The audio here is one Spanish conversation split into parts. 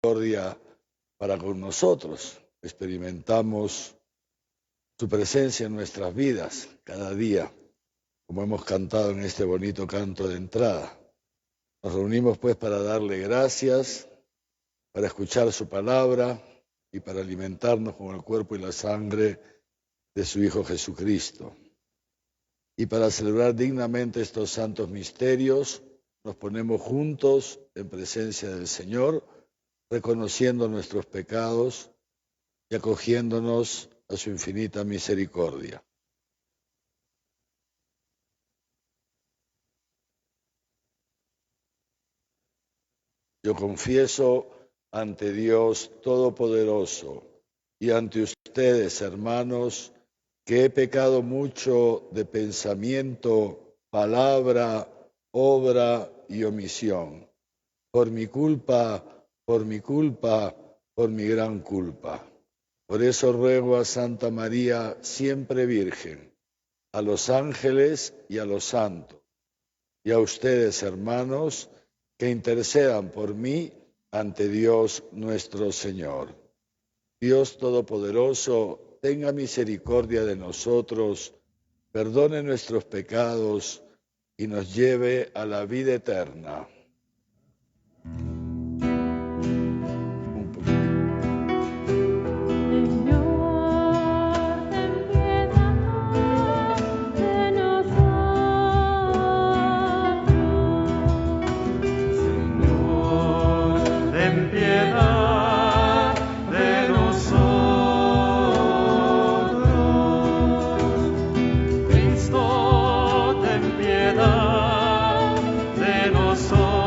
misericordia para con nosotros. Experimentamos su presencia en nuestras vidas cada día, como hemos cantado en este bonito canto de entrada. Nos reunimos pues para darle gracias, para escuchar su palabra y para alimentarnos con el cuerpo y la sangre de su Hijo Jesucristo. Y para celebrar dignamente estos santos misterios, nos ponemos juntos en presencia del Señor, reconociendo nuestros pecados y acogiéndonos a su infinita misericordia. Yo confieso ante Dios Todopoderoso y ante ustedes, hermanos, que he pecado mucho de pensamiento, palabra, obra y omisión. Por mi culpa, por mi gran culpa. Por eso ruego a Santa María, siempre Virgen, a los ángeles y a los santos, y a ustedes, hermanos, que intercedan por mí ante Dios nuestro Señor. Dios Todopoderoso, tenga misericordia de nosotros, perdone nuestros pecados y nos lleve a la vida eterna. Cristo, ten piedad de nosotros.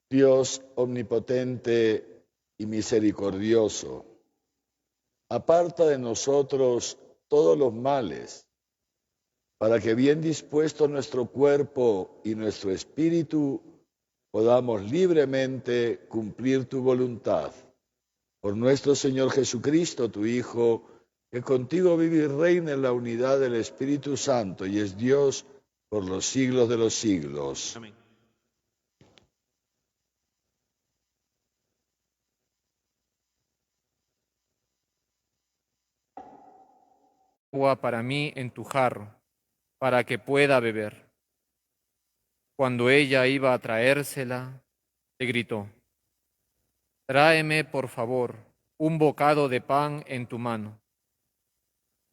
Dios omnipotente y misericordioso, aparta de nosotros todos los males, para que bien dispuesto nuestro cuerpo y nuestro espíritu podamos libremente cumplir tu voluntad. Por nuestro Señor Jesucristo, tu Hijo, que contigo vive y reina en la unidad del Espíritu Santo y es Dios por los siglos de los siglos. Amén. Agua para mí en tu jarro, para que pueda beber. Cuando ella iba a traérsela, le gritó: Tráeme, por favor, un bocado de pan en tu mano.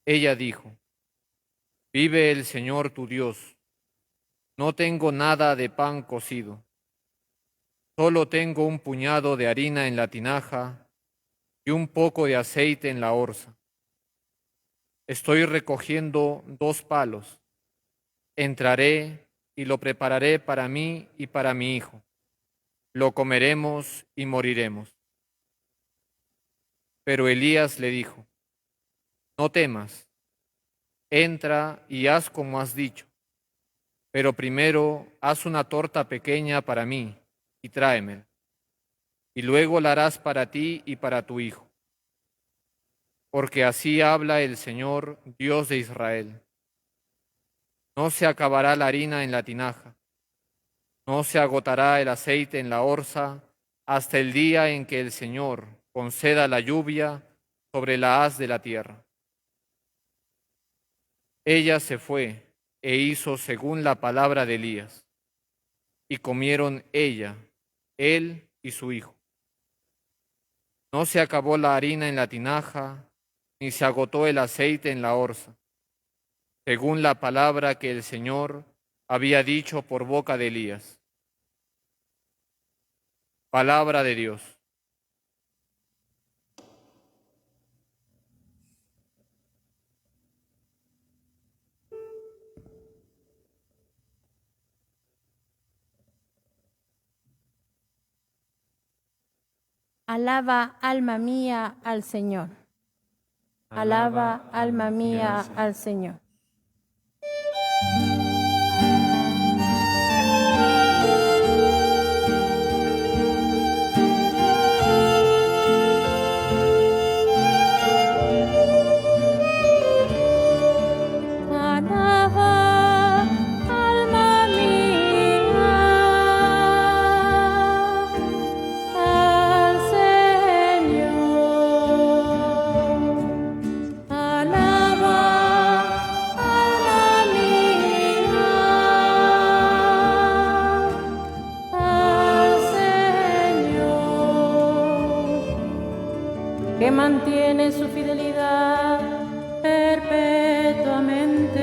Ella dijo: Vive el Señor tu Dios, no tengo nada de pan cocido, solo tengo un puñado de harina en la tinaja y un poco de aceite en la orza. Estoy recogiendo 2 palos. Entraré y lo prepararé para mí y para mi hijo. Lo comeremos y moriremos. Pero Elías le dijo: No temas, entra y haz como has dicho, pero primero haz una torta pequeña para mí y tráemela, y luego la harás para ti y para tu hijo. Porque así habla el Señor, Dios de Israel. No se acabará la harina en la tinaja, no se agotará el aceite en la orza, hasta el día en que el Señor conceda la lluvia sobre la haz de la tierra. Ella se fue e hizo según la palabra de Elías, y comieron ella, él y su hijo. No se acabó la harina en la tinaja, ni se agotó el aceite en la orza, según la palabra que el Señor había dicho por boca de Elías. Palabra de Dios. Alaba, alma mía, al Señor. Alaba, alma mía, al Señor. Que mantiene su fidelidad perpetuamente,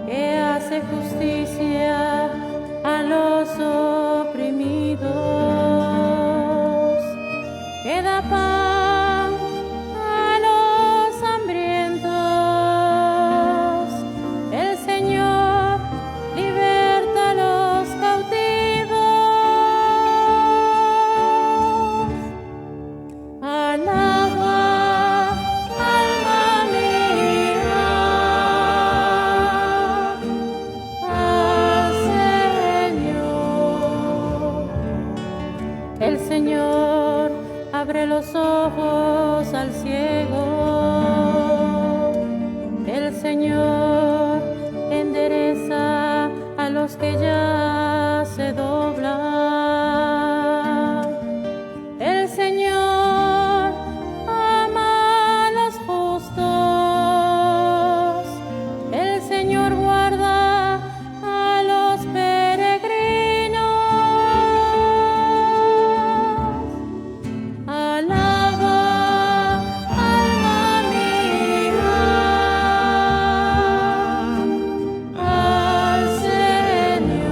que hace justicia a los oprimidos, que da pan a los hambrientos. El Señor liberta a los cautivos. Alaba, alma mía, al Señor. El Señor abre los ojos al ciego. El Señor endereza a los que ya se doblan. El Señor ama a los justos. El Señor guarda a los peregrinos. Alaba, alma mía, al Señor.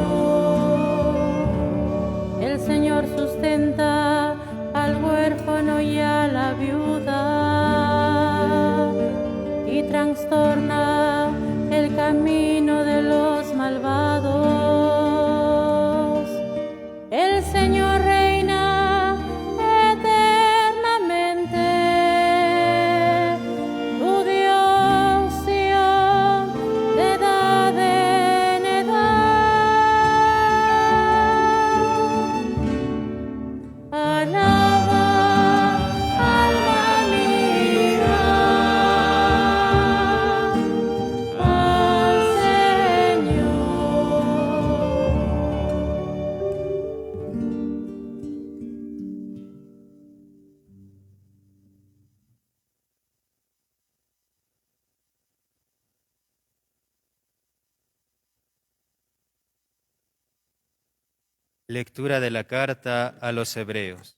Lectura de la carta a los Hebreos.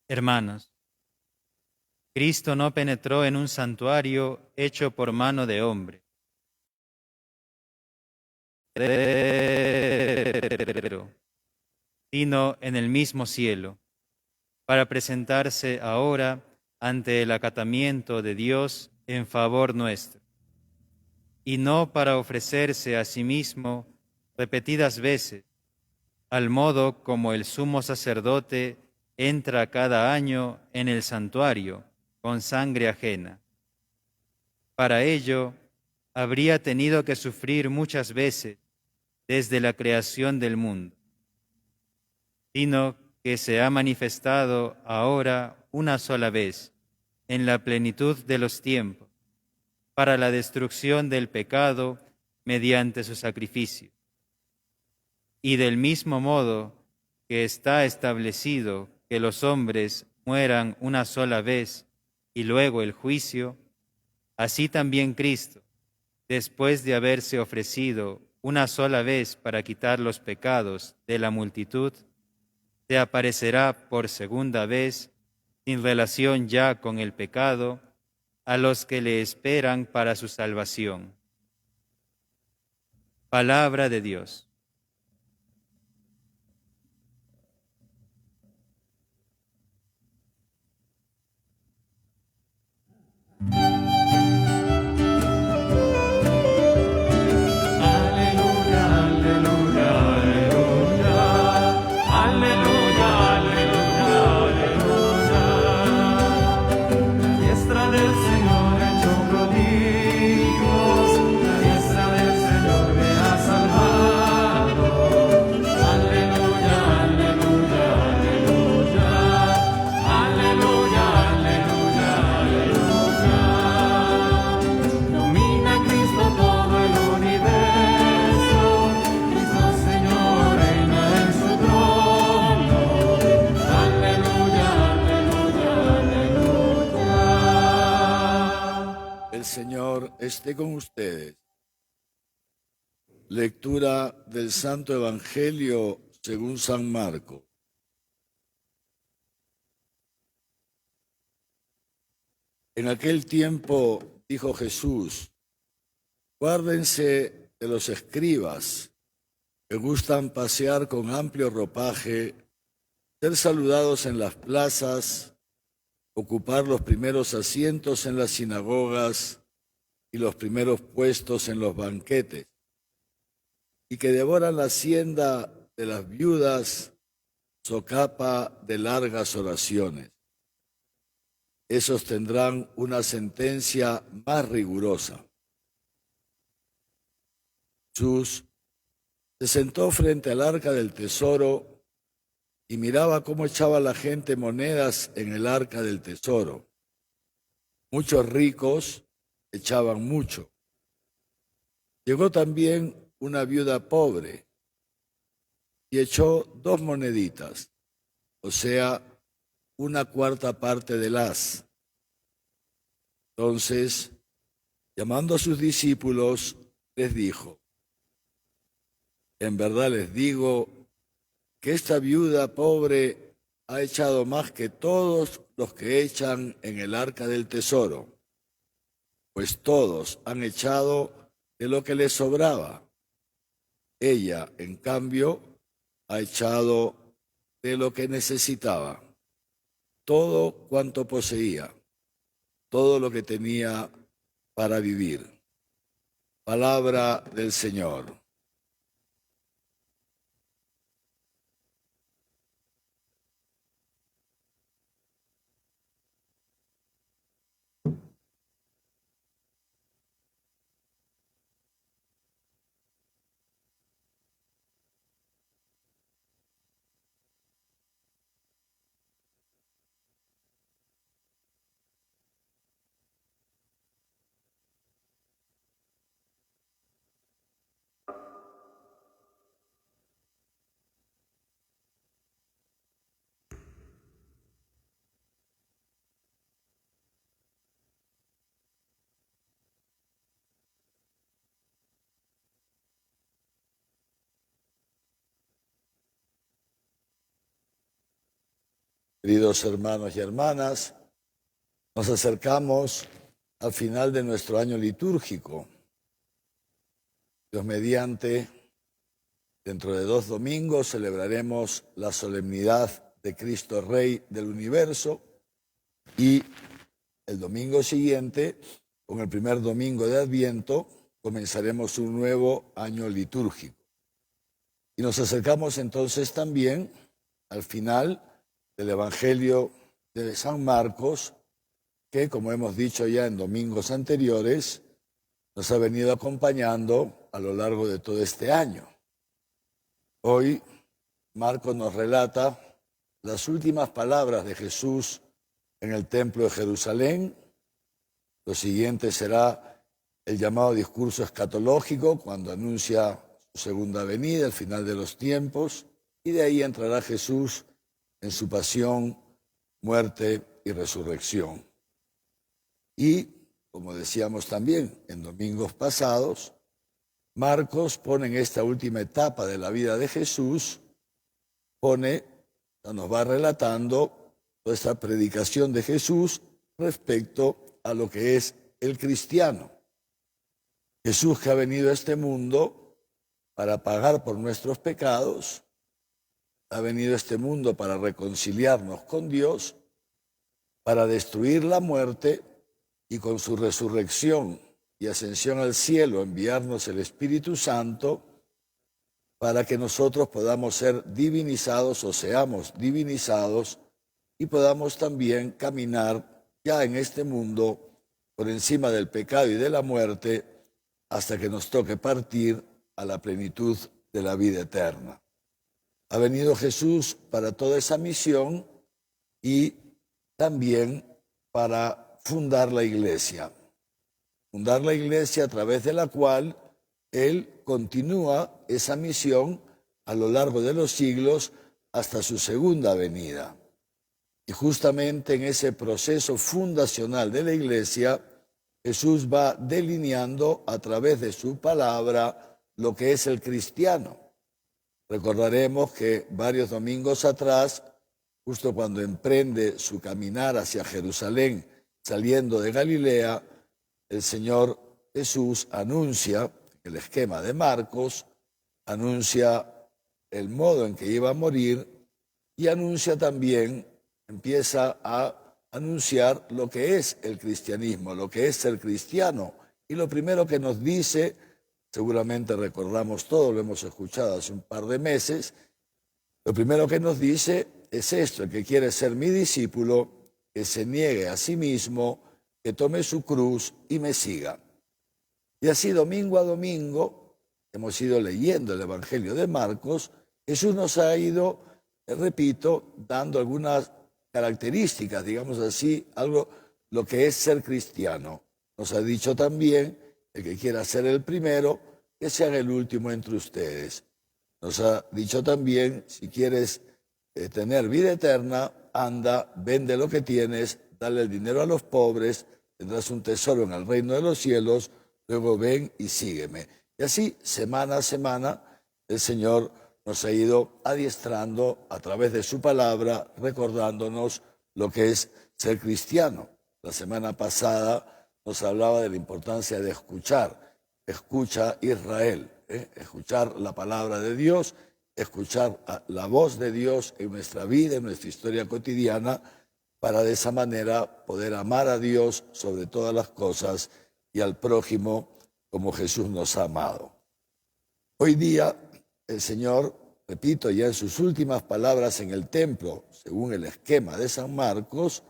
Hermanos, Cristo no penetró en un santuario hecho por mano de hombre, sino en el mismo cielo, para presentarse ahora ante el acatamiento de Dios en favor nuestro, y no para ofrecerse a sí mismo repetidas veces, al modo como el sumo sacerdote entra cada año en el santuario con sangre ajena. Para ello, habría tenido que sufrir muchas veces desde la creación del mundo, sino que se ha manifestado ahora una sola vez, en la plenitud de los tiempos, para la destrucción del pecado mediante su sacrificio. Y del mismo modo que está establecido que los hombres mueran una sola vez y luego el juicio, así también Cristo, después de haberse ofrecido una sola vez para quitar los pecados de la multitud, se aparecerá por segunda vez, sin relación ya con el pecado, a los que le esperan para su salvación. Palabra de Dios. El Señor esté con ustedes. Lectura del Santo Evangelio según San Marcos. En aquel tiempo dijo Jesús: guárdense de los escribas que gustan pasear con amplio ropaje, ser saludados en las plazas, ocupar los primeros asientos en las sinagogas y los primeros puestos en los banquetes, y que devoran la hacienda de las viudas, socapa de largas oraciones. Esos tendrán una sentencia más rigurosa. Jesús se sentó frente al arca del tesoro y miraba cómo echaba la gente monedas en el arca del tesoro. Muchos ricos echaban mucho. Llegó también una viuda pobre y echó 2 moneditas, o sea, 1/4 parte del haz. Entonces, llamando a sus discípulos, les dijo: en verdad les digo que esta viuda pobre ha echado más que todos los que echan en el arca del tesoro, pues todos han echado de lo que les sobraba. Ella, en cambio, ha echado de lo que necesitaba, todo cuanto poseía, todo lo que tenía para vivir. Palabra del Señor. Queridos hermanos y hermanas, nos acercamos al final de nuestro año litúrgico. Dios mediante, dentro de 2 domingos celebraremos la solemnidad de Cristo Rey del universo y el domingo siguiente, con el primer domingo de Adviento, comenzaremos un nuevo año litúrgico. Y nos acercamos entonces también al final del Evangelio de San Marcos, que, como hemos dicho ya en domingos anteriores, nos ha venido acompañando a lo largo de todo este año. Hoy, Marcos nos relata las últimas palabras de Jesús en el templo de Jerusalén. Lo siguiente será el llamado discurso escatológico, cuando anuncia su segunda venida, el final de los tiempos, y de ahí entrará Jesús en su pasión, muerte y resurrección. Y, como decíamos también en domingos pasados, Marcos pone en esta última etapa de la vida de Jesús, nos va relatando toda esta predicación de Jesús respecto a lo que es el cristiano. Jesús, que ha venido a este mundo para pagar por nuestros pecados, ha venido a este mundo para reconciliarnos con Dios, para destruir la muerte y con su resurrección y ascensión al cielo enviarnos el Espíritu Santo para que nosotros podamos ser divinizados o seamos divinizados y podamos también caminar ya en este mundo por encima del pecado y de la muerte hasta que nos toque partir a la plenitud de la vida eterna. Ha venido Jesús para toda esa misión y también para fundar la Iglesia. Fundar la Iglesia a través de la cual Él continúa esa misión a lo largo de los siglos hasta su segunda venida. Y justamente en ese proceso fundacional de la Iglesia, Jesús va delineando a través de su palabra lo que es el cristiano. Recordaremos que varios domingos atrás, justo cuando emprende su caminar hacia Jerusalén, saliendo de Galilea, el Señor Jesús anuncia el esquema de Marcos, anuncia el modo en que iba a morir y anuncia también, empieza a anunciar lo que es el cristianismo, lo que es ser cristiano. Y lo primero que nos dice, seguramente recordamos todo, lo hemos escuchado hace un par de meses, lo primero que nos dice es esto: el que quiere ser mi discípulo, que se niegue a sí mismo, que tome su cruz y me siga. Y así domingo a domingo hemos ido leyendo el Evangelio de Marcos. Jesús nos ha ido, repito, dando algunas características, digamos así, algo, lo que es ser cristiano. Nos ha dicho también, el que quiera ser el primero, que sea el último entre ustedes. Nos ha dicho también, si quieres tener vida eterna, anda, vende lo que tienes, dale el dinero a los pobres, tendrás un tesoro en el reino de los cielos, luego ven y sígueme. Y así, semana a semana, el Señor nos ha ido adiestrando a través de su palabra, recordándonos lo que es ser cristiano. La semana pasada nos hablaba de la importancia de escuchar. Escucha Israel, escuchar la palabra de Dios, escuchar la voz de Dios en nuestra vida, en nuestra historia cotidiana, para de esa manera poder amar a Dios sobre todas las cosas y al prójimo como Jesús nos ha amado. Hoy día el Señor, repito, ya en sus últimas palabras en el templo, según el esquema de San Marcos,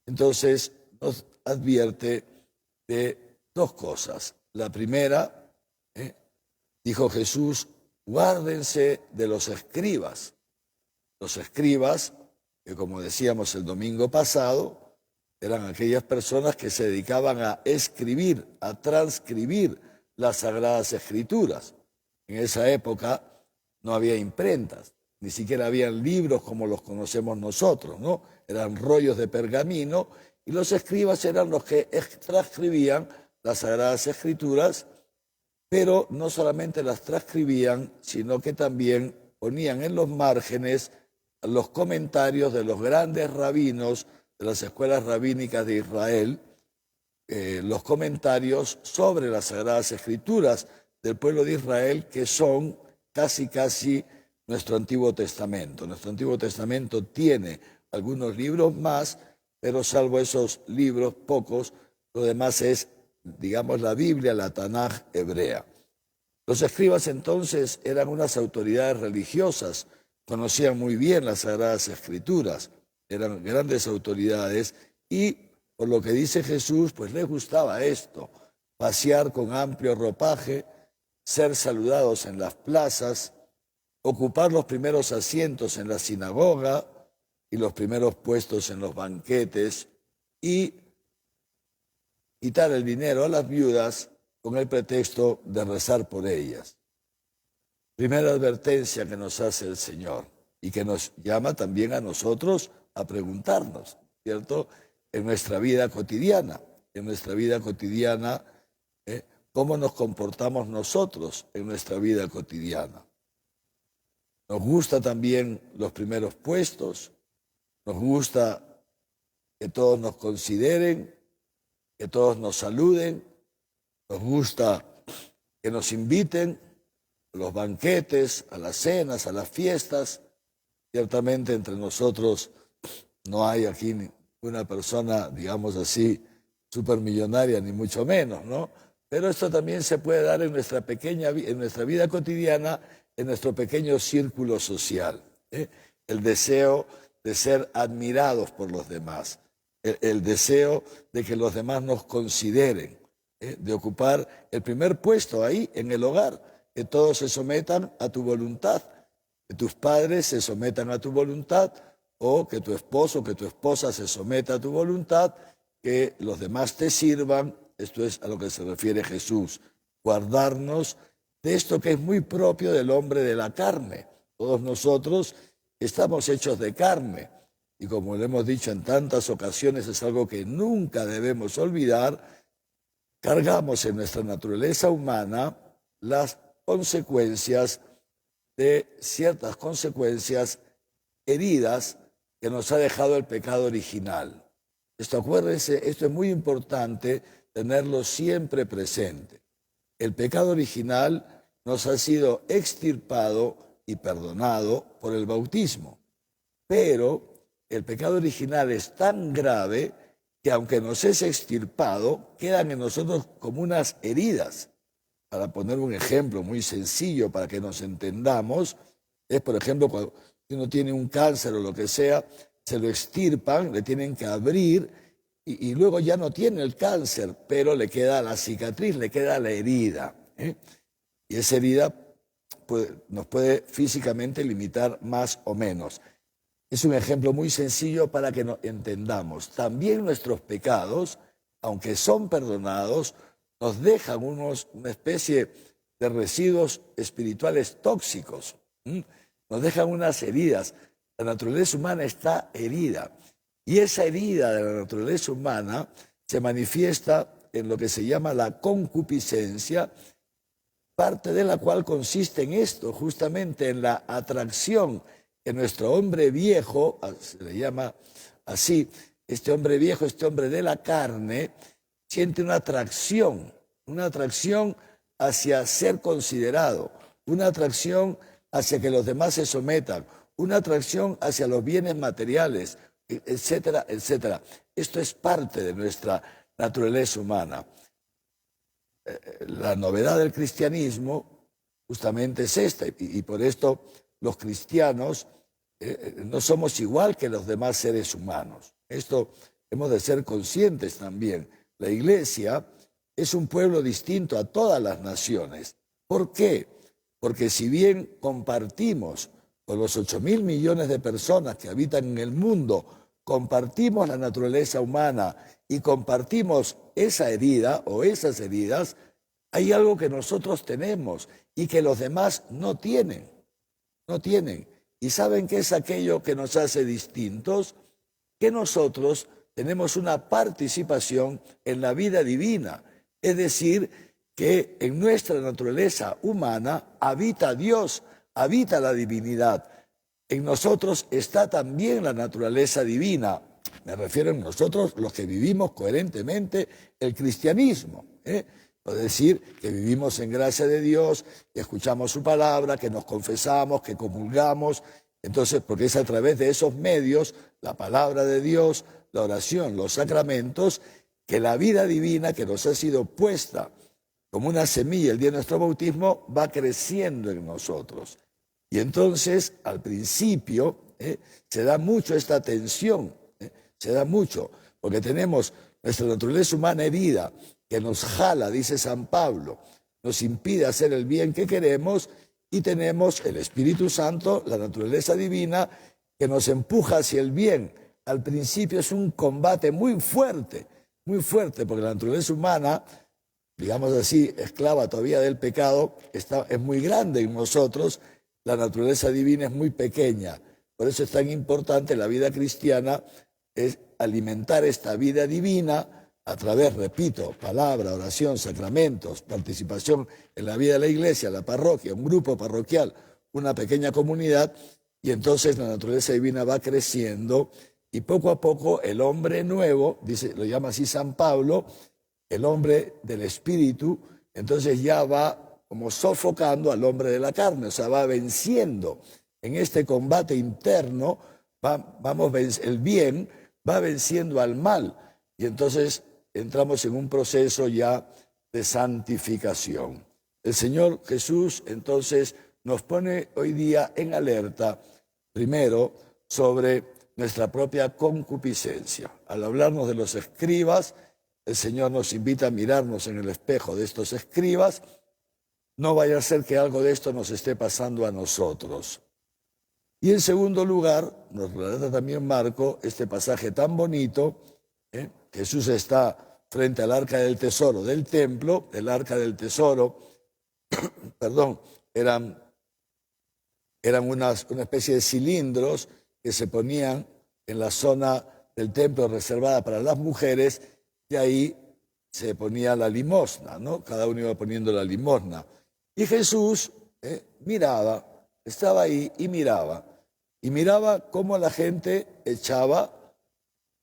entonces nos advierte de 2 cosas. La primera, dijo Jesús, guárdense de los escribas. Los escribas, que como decíamos el domingo pasado, eran aquellas personas que se dedicaban a escribir, a transcribir las Sagradas Escrituras. En esa época no había imprentas, ni siquiera habían libros como los conocemos nosotros, ¿no? Eran rollos de pergamino y los escribas eran los que transcribían las Sagradas Escrituras, pero no solamente las transcribían, sino que también ponían en los márgenes los comentarios de los grandes rabinos de las escuelas rabínicas de Israel, los comentarios sobre las Sagradas Escrituras del pueblo de Israel, que son casi nuestro Antiguo Testamento. Nuestro Antiguo Testamento tiene algunos libros más, pero salvo esos libros, pocos, lo demás es, digamos, la Biblia, la Tanaj hebrea. Los escribas entonces eran unas autoridades religiosas, conocían muy bien las Sagradas Escrituras, eran grandes autoridades y, por lo que dice Jesús, pues les gustaba esto, pasear con amplio ropaje, ser saludados en las plazas, ocupar los primeros asientos en la sinagoga y los primeros puestos en los banquetes y quitar el dinero a las viudas con el pretexto de rezar por ellas. Primera advertencia que nos hace el Señor y que nos llama también a nosotros a preguntarnos, ¿cierto? En nuestra vida cotidiana, ¿cómo nos comportamos nosotros en nuestra vida cotidiana? Nos gusta también los primeros puestos, nos gusta que todos nos consideren, que todos nos saluden, nos gusta que nos inviten a los banquetes, a las cenas, a las fiestas. Ciertamente entre nosotros no hay aquí una persona, digamos así, supermillonaria, ni mucho menos, ¿no? Pero esto también se puede dar en nuestra vida cotidiana, en nuestro pequeño círculo social. El deseo de ser admirados por los demás, el deseo de que los demás nos consideren, de ocupar el primer puesto ahí en el hogar, que todos se sometan a tu voluntad, que tus padres se sometan a tu voluntad, o que tu esposo o que tu esposa se someta a tu voluntad, que los demás te sirvan. Esto es a lo que se refiere Jesús, guardarnos de esto que es muy propio del hombre de la carne. Todos nosotros estamos hechos de carne y, como lo hemos dicho en tantas ocasiones, es algo que nunca debemos olvidar. Cargamos en nuestra naturaleza humana las consecuencias de ciertas consecuencias heridas que nos ha dejado el pecado original. Acuérdense, esto es muy importante tenerlo siempre presente. El pecado original nos ha sido extirpado y perdonado por el bautismo, pero el pecado original es tan grave que aunque nos es extirpado, quedan en nosotros como unas heridas. Para poner un ejemplo muy sencillo para que nos entendamos, es por ejemplo cuando uno tiene un cáncer o lo que sea, se lo extirpan, le tienen que abrir y luego ya no tiene el cáncer, pero le queda la cicatriz, le queda la herida. Y esa herida nos puede físicamente limitar más o menos. Es un ejemplo muy sencillo para que nos entendamos. También nuestros pecados, aunque son perdonados, nos dejan una especie de residuos espirituales tóxicos. Nos dejan unas heridas. La naturaleza humana está herida. Y esa herida de la naturaleza humana se manifiesta en lo que se llama la concupiscencia, parte de la cual consiste en esto, justamente en la atracción que nuestro hombre viejo, se le llama así, este hombre viejo, este hombre de la carne, siente una atracción hacia ser considerado, una atracción hacia que los demás se sometan, una atracción hacia los bienes materiales, etcétera, etcétera. Esto es parte de nuestra naturaleza humana. La novedad del cristianismo justamente es esta, y por esto los cristianos no somos igual que los demás seres humanos. Esto hemos de ser conscientes también. La Iglesia es un pueblo distinto a todas las naciones. ¿Por qué? Porque si bien compartimos con los 8.000 millones de personas que habitan en el mundo, compartimos la naturaleza humana y compartimos esa herida o esas heridas, hay algo que nosotros tenemos y que los demás no tienen. No tienen. ¿Y saben qué es aquello que nos hace distintos? Que nosotros tenemos una participación en la vida divina. Es decir, que en nuestra naturaleza humana habita Dios, habita la divinidad. en nosotros está también la naturaleza divina. Me refiero a nosotros los que vivimos coherentemente el cristianismo, ¿eh? Es decir, que vivimos en gracia de Dios, que escuchamos su palabra, que nos confesamos, que comulgamos. Entonces, porque es a través de esos medios, la palabra de Dios, la oración, los sacramentos, que la vida divina que nos ha sido puesta como una semilla el día de nuestro bautismo va creciendo en nosotros. Y entonces, al principio, se da mucho esta tensión, se da mucho, porque tenemos nuestra naturaleza humana herida, que nos jala, dice San Pablo, nos impide hacer el bien que queremos, y tenemos el Espíritu Santo, la naturaleza divina, que nos empuja hacia el bien. Al principio es un combate muy fuerte, porque la naturaleza humana, digamos así, esclava todavía del pecado, es muy grande en nosotros, la naturaleza divina es muy pequeña. Por eso es tan importante la vida cristiana, es alimentar esta vida divina a través, repito, palabra, oración, sacramentos, participación en la vida de la iglesia, la parroquia, un grupo parroquial, una pequeña comunidad, y entonces la naturaleza divina va creciendo y poco a poco el hombre nuevo, dice, lo llama así San Pablo, el hombre del espíritu, entonces ya va como sofocando al hombre de la carne, o sea, va venciendo en este combate interno, el bien va venciendo al mal, y entonces entramos en un proceso ya de santificación. El Señor Jesús entonces nos pone hoy día en alerta, primero, sobre nuestra propia concupiscencia. Al hablarnos de los escribas, el Señor nos invita a mirarnos en el espejo de estos escribas. No vaya a ser que algo de esto nos esté pasando a nosotros. Y en segundo lugar, nos relata también Marco este pasaje tan bonito. Jesús está frente al arca del tesoro del templo. El arca del tesoro, perdón, eran una especie de cilindros que se ponían en la zona del templo reservada para las mujeres, y ahí se ponía la limosna, ¿no? Cada uno iba poniendo la limosna. Y Jesús miraba, estaba ahí y miraba cómo la gente echaba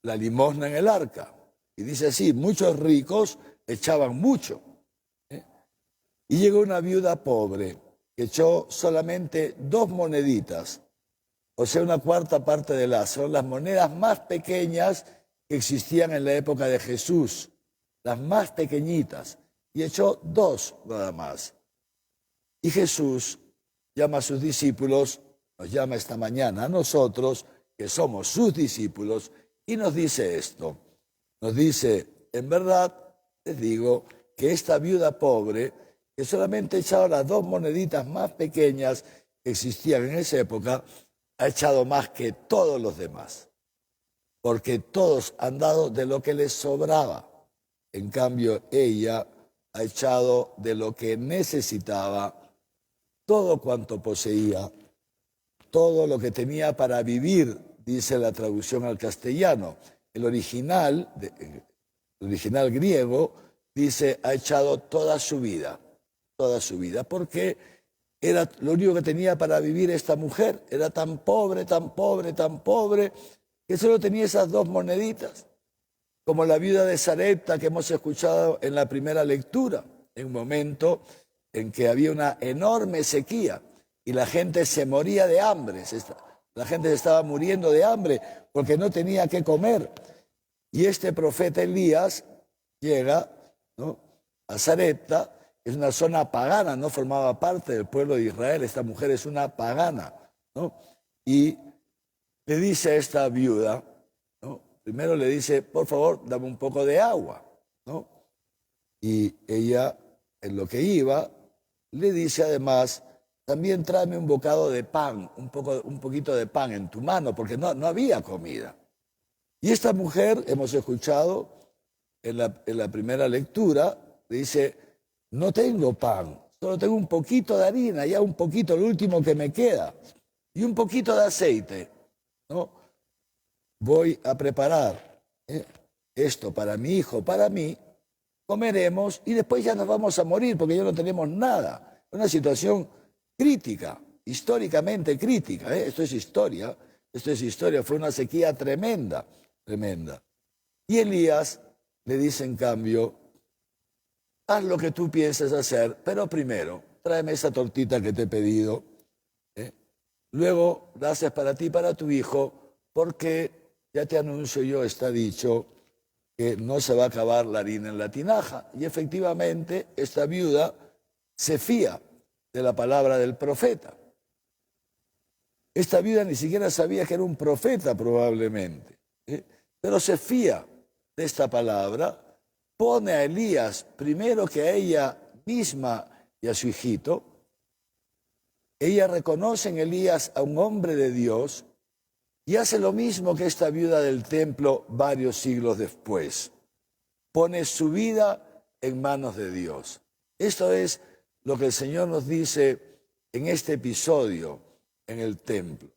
la limosna en el arca. Y dice así, muchos ricos echaban mucho. Y llegó una viuda pobre que echó solamente 2 moneditas, o sea, una cuarta parte de las. Son las monedas más pequeñas que existían en la época de Jesús, las más pequeñitas, y echó 2 nada más. Y Jesús llama a sus discípulos, nos llama esta mañana a nosotros, que somos sus discípulos, y nos dice esto. Nos dice, en verdad, les digo, que esta viuda pobre, que solamente echaba las 2 moneditas más pequeñas que existían en esa época, ha echado más que todos los demás, porque todos han dado de lo que les sobraba. En cambio, ella ha echado de lo que necesitaba, todo cuanto poseía, todo lo que tenía para vivir, dice la traducción al castellano. El original griego dice, ha echado toda su vida, porque era lo único que tenía para vivir esta mujer. Era tan pobre, que solo tenía esas 2 moneditas. Como la viuda de Sarepta que hemos escuchado en la primera lectura, en un momento en que había una enorme sequía y la gente se moría de hambre. La gente se estaba muriendo de hambre porque no tenía qué comer. Y este profeta Elías llega, ¿no?, a Sarepta. Es una zona pagana, no formaba parte del pueblo de Israel. Esta mujer es una pagana, ¿no? Y le dice a esta viuda, ¿no?, primero le dice, por favor, dame un poco de agua, ¿no? Y ella, en lo que iba, le dice además, también tráeme un bocado de pan, un poquito de pan en tu mano, porque no había comida. Y esta mujer, hemos escuchado en la primera lectura, le dice, no tengo pan, solo tengo un poquito de harina, ya un poquito, lo último que me queda, y un poquito de aceite, ¿no? Voy a preparar esto para mi hijo, para mí, comeremos y después ya nos vamos a morir porque ya no tenemos nada. Una situación crítica, históricamente crítica, esto es historia, fue una sequía tremenda, tremenda. Y Elías le dice en cambio, haz lo que tú pienses hacer, pero primero, tráeme esa tortita que te he pedido, luego la haces para ti y para tu hijo, porque ya te anuncio yo, está dicho, que no se va a acabar la harina en la tinaja. Y efectivamente, esta viuda se fía de la palabra del profeta. Esta viuda ni siquiera sabía que era un profeta probablemente, pero se fía de esta palabra, pone a Elías primero que a ella misma y a su hijito. Ella reconoce en Elías a un hombre de Dios y hace lo mismo que esta viuda del templo varios siglos después. Pone su vida en manos de Dios. Esto es lo que el Señor nos dice en este episodio en el templo.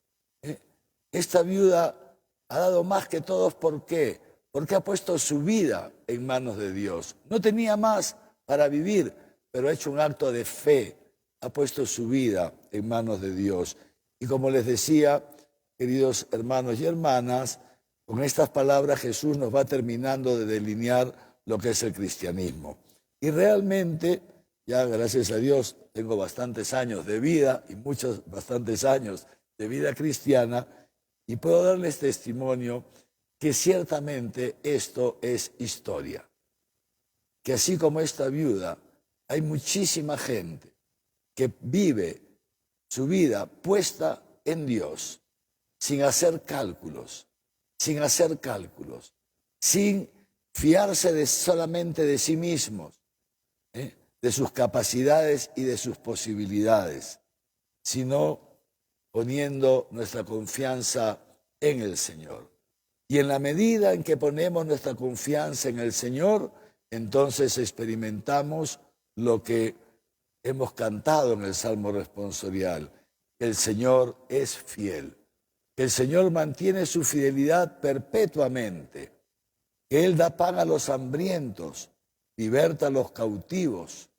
Esta viuda ha dado más que todos. ¿Por qué? Porque ha puesto su vida en manos de Dios. No tenía más para vivir, pero ha hecho un acto de fe. Ha puesto su vida en manos de Dios. Y como les decía, queridos hermanos y hermanas, con estas palabras Jesús nos va terminando de delinear lo que es el cristianismo. Y realmente, ya gracias a Dios, tengo bastantes años de vida y bastantes años de vida cristiana, y puedo darles testimonio que ciertamente esto es historia. Que así como esta viuda, hay muchísima gente que vive su vida puesta en Dios, sin hacer cálculos, sin fiarse solamente de sí mismos, de sus capacidades y de sus posibilidades, sino poniendo nuestra confianza en el Señor. Y en la medida en que ponemos nuestra confianza en el Señor, entonces experimentamos lo que hemos cantado en el Salmo responsorial: el Señor es fiel, que el Señor mantiene su fidelidad perpetuamente, que Él da pan a los hambrientos, liberta a los cautivos,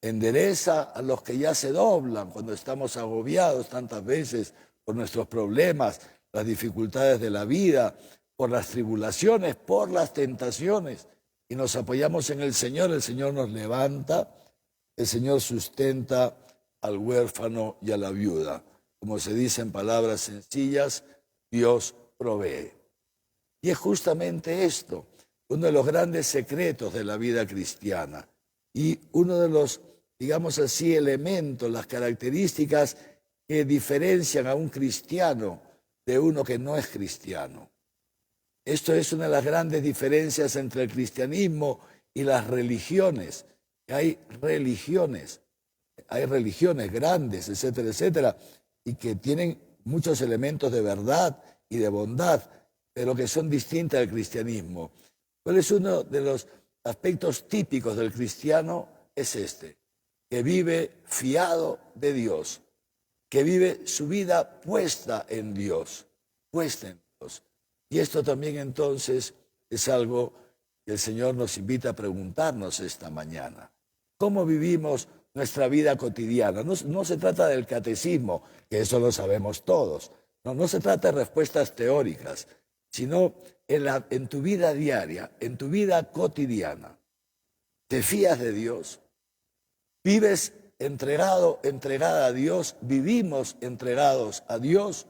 endereza a los que ya se doblan cuando estamos agobiados tantas veces por nuestros problemas, las dificultades de la vida, por las tribulaciones, por las tentaciones, y nos apoyamos en el Señor nos levanta, el Señor sustenta al huérfano y a la viuda. Como se dice en palabras sencillas, Dios provee. Y es justamente esto, uno de los grandes secretos de la vida cristiana y uno de los, digamos así, elementos, las características que diferencian a un cristiano de uno que no es cristiano. Esto es una de las grandes diferencias entre el cristianismo y las religiones. Hay religiones grandes, etcétera, etcétera, y que tienen muchos elementos de verdad y de bondad, pero que son distintas al cristianismo. ¿Cuál es uno de los aspectos típicos del cristiano? Es este, que vive fiado de Dios, que vive su vida puesta en Dios, Y esto también entonces es algo que el Señor nos invita a preguntarnos esta mañana. ¿Cómo vivimos nuestra vida cotidiana? No se trata del catecismo, que eso lo sabemos todos. No se trata de respuestas teóricas, sino en tu vida diaria, en tu vida cotidiana. ¿Te fías de Dios? ¿Vives entregado, entregada a Dios? ¿Vivimos entregados a Dios?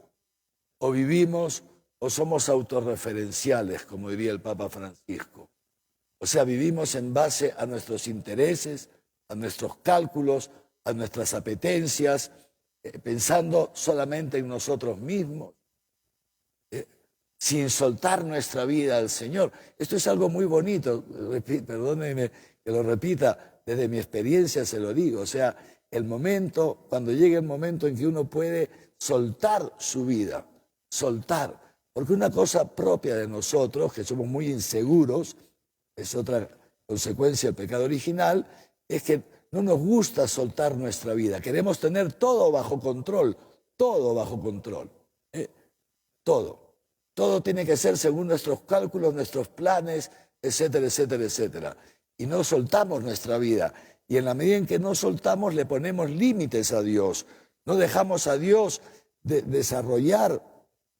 ¿O vivimos o somos autorreferenciales, como diría el Papa Francisco? O sea, vivimos en base a nuestros intereses, a nuestros cálculos, a nuestras apetencias, pensando solamente en nosotros mismos, sin soltar nuestra vida al Señor. Esto es algo muy bonito, perdónenme que lo repita, desde mi experiencia se lo digo. O sea, cuando llegue el momento en que uno puede soltar su vida, porque una cosa propia de nosotros, que somos muy inseguros, es otra consecuencia del pecado original, es que no nos gusta soltar nuestra vida. Queremos tener todo bajo control. Todo tiene que ser según nuestros cálculos, nuestros planes, etcétera, etcétera, etcétera. Y no soltamos nuestra vida. Y en la medida en que no soltamos, le ponemos límites a Dios. No dejamos a Dios desarrollar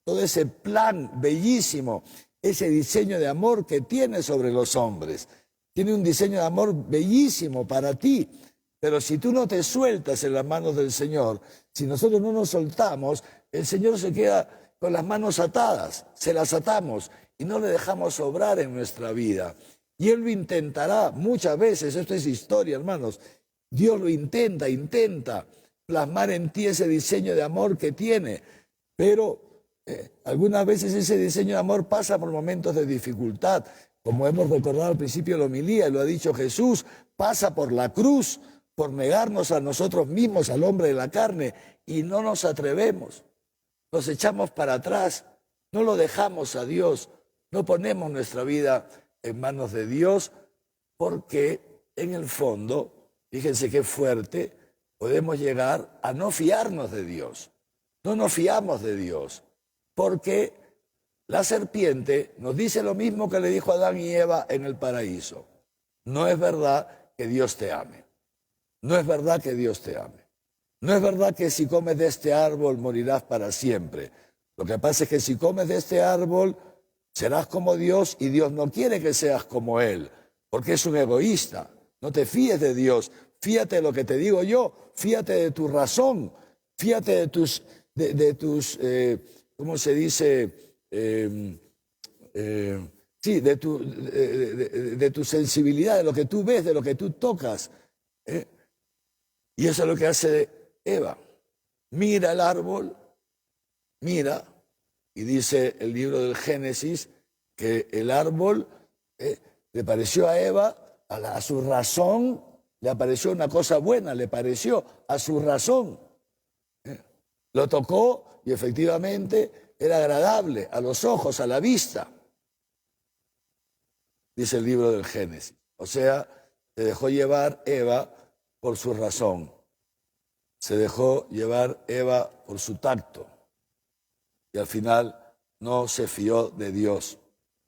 todo ese plan bellísimo, ese diseño de amor que tiene sobre los hombres. Tiene un diseño de amor bellísimo para ti, pero si tú no te sueltas en las manos del Señor, si nosotros no nos soltamos, el Señor se queda con las manos atadas, se las atamos y no le dejamos obrar en nuestra vida. Y Él lo intentará muchas veces, esto es historia, hermanos. Dios lo intenta plasmar en ti ese diseño de amor que tiene, pero algunas veces ese diseño de amor pasa por momentos de dificultad, como hemos recordado al principio de la homilía, y lo ha dicho Jesús, pasa por la cruz, por negarnos a nosotros mismos, al hombre de la carne, y no nos atrevemos, nos echamos para atrás, no lo dejamos a Dios, no ponemos nuestra vida en manos de Dios, porque en el fondo, fíjense qué fuerte, podemos llegar a no fiarnos de Dios. No nos fiamos de Dios, porque la serpiente nos dice lo mismo que le dijo a Adán y Eva en el paraíso. No es verdad que Dios te ame. No es verdad que Dios te ame. No es verdad que si comes de este árbol morirás para siempre. Lo que pasa es que si comes de este árbol serás como Dios y Dios no quiere que seas como Él, porque es un egoísta. No te fíes de Dios, fíate de lo que te digo yo, fíate de tu razón, fíate de tus ¿cómo se dice? Sí, de tu sensibilidad, de lo que tú ves, de lo que tú tocas. Y eso es lo que hace Eva. Mira el árbol, mira, y dice el libro del Génesis que el árbol le pareció a Eva, a su razón, le apareció una cosa buena, le pareció a su razón. Lo tocó y efectivamente era agradable a los ojos, a la vista, dice el libro del Génesis. O sea, se dejó llevar Eva por su razón, se dejó llevar Eva por su tacto y al final no se fió de Dios,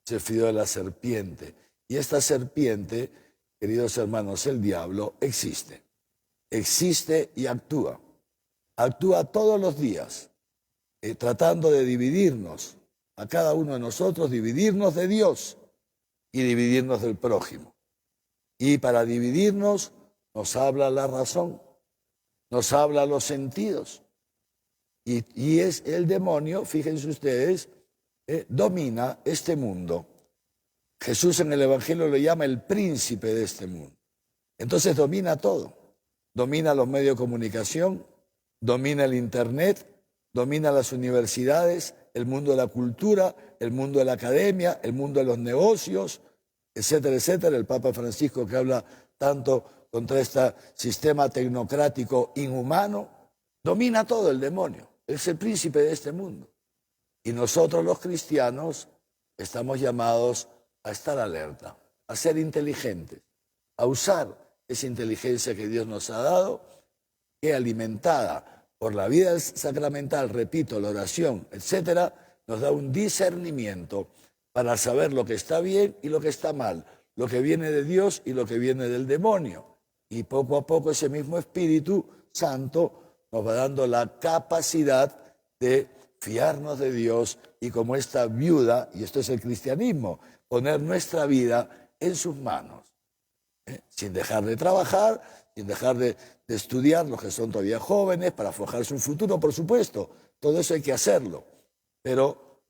se fió de la serpiente. Y esta serpiente, queridos hermanos, el diablo existe y actúa todos los días, tratando de dividirnos, a cada uno de nosotros, dividirnos de Dios y dividirnos del prójimo. Y para dividirnos nos habla la razón, nos habla los sentidos. Y es el demonio, fíjense ustedes, domina este mundo. Jesús en el Evangelio lo llama el príncipe de este mundo. Entonces domina todo. Domina los medios de comunicación, domina el Internet, domina las universidades, el mundo de la cultura, el mundo de la academia, el mundo de los negocios, etcétera, etcétera. El Papa Francisco, que habla tanto contra este sistema tecnocrático inhumano, domina todo el demonio. Es el príncipe de este mundo. Y nosotros los cristianos estamos llamados a estar alerta, a ser inteligentes, a usar esa inteligencia que Dios nos ha dado, que alimentada por la vida sacramental, repito, la oración, etcétera, nos da un discernimiento para saber lo que está bien y lo que está mal, lo que viene de Dios y lo que viene del demonio. Y poco a poco ese mismo Espíritu Santo nos va dando la capacidad de fiarnos de Dios y como esta viuda, y esto es el cristianismo, poner nuestra vida en sus manos, sin dejar de trabajar, sin dejar de estudiar, los que son todavía jóvenes, para forjarse un futuro, por supuesto, todo eso hay que hacerlo, pero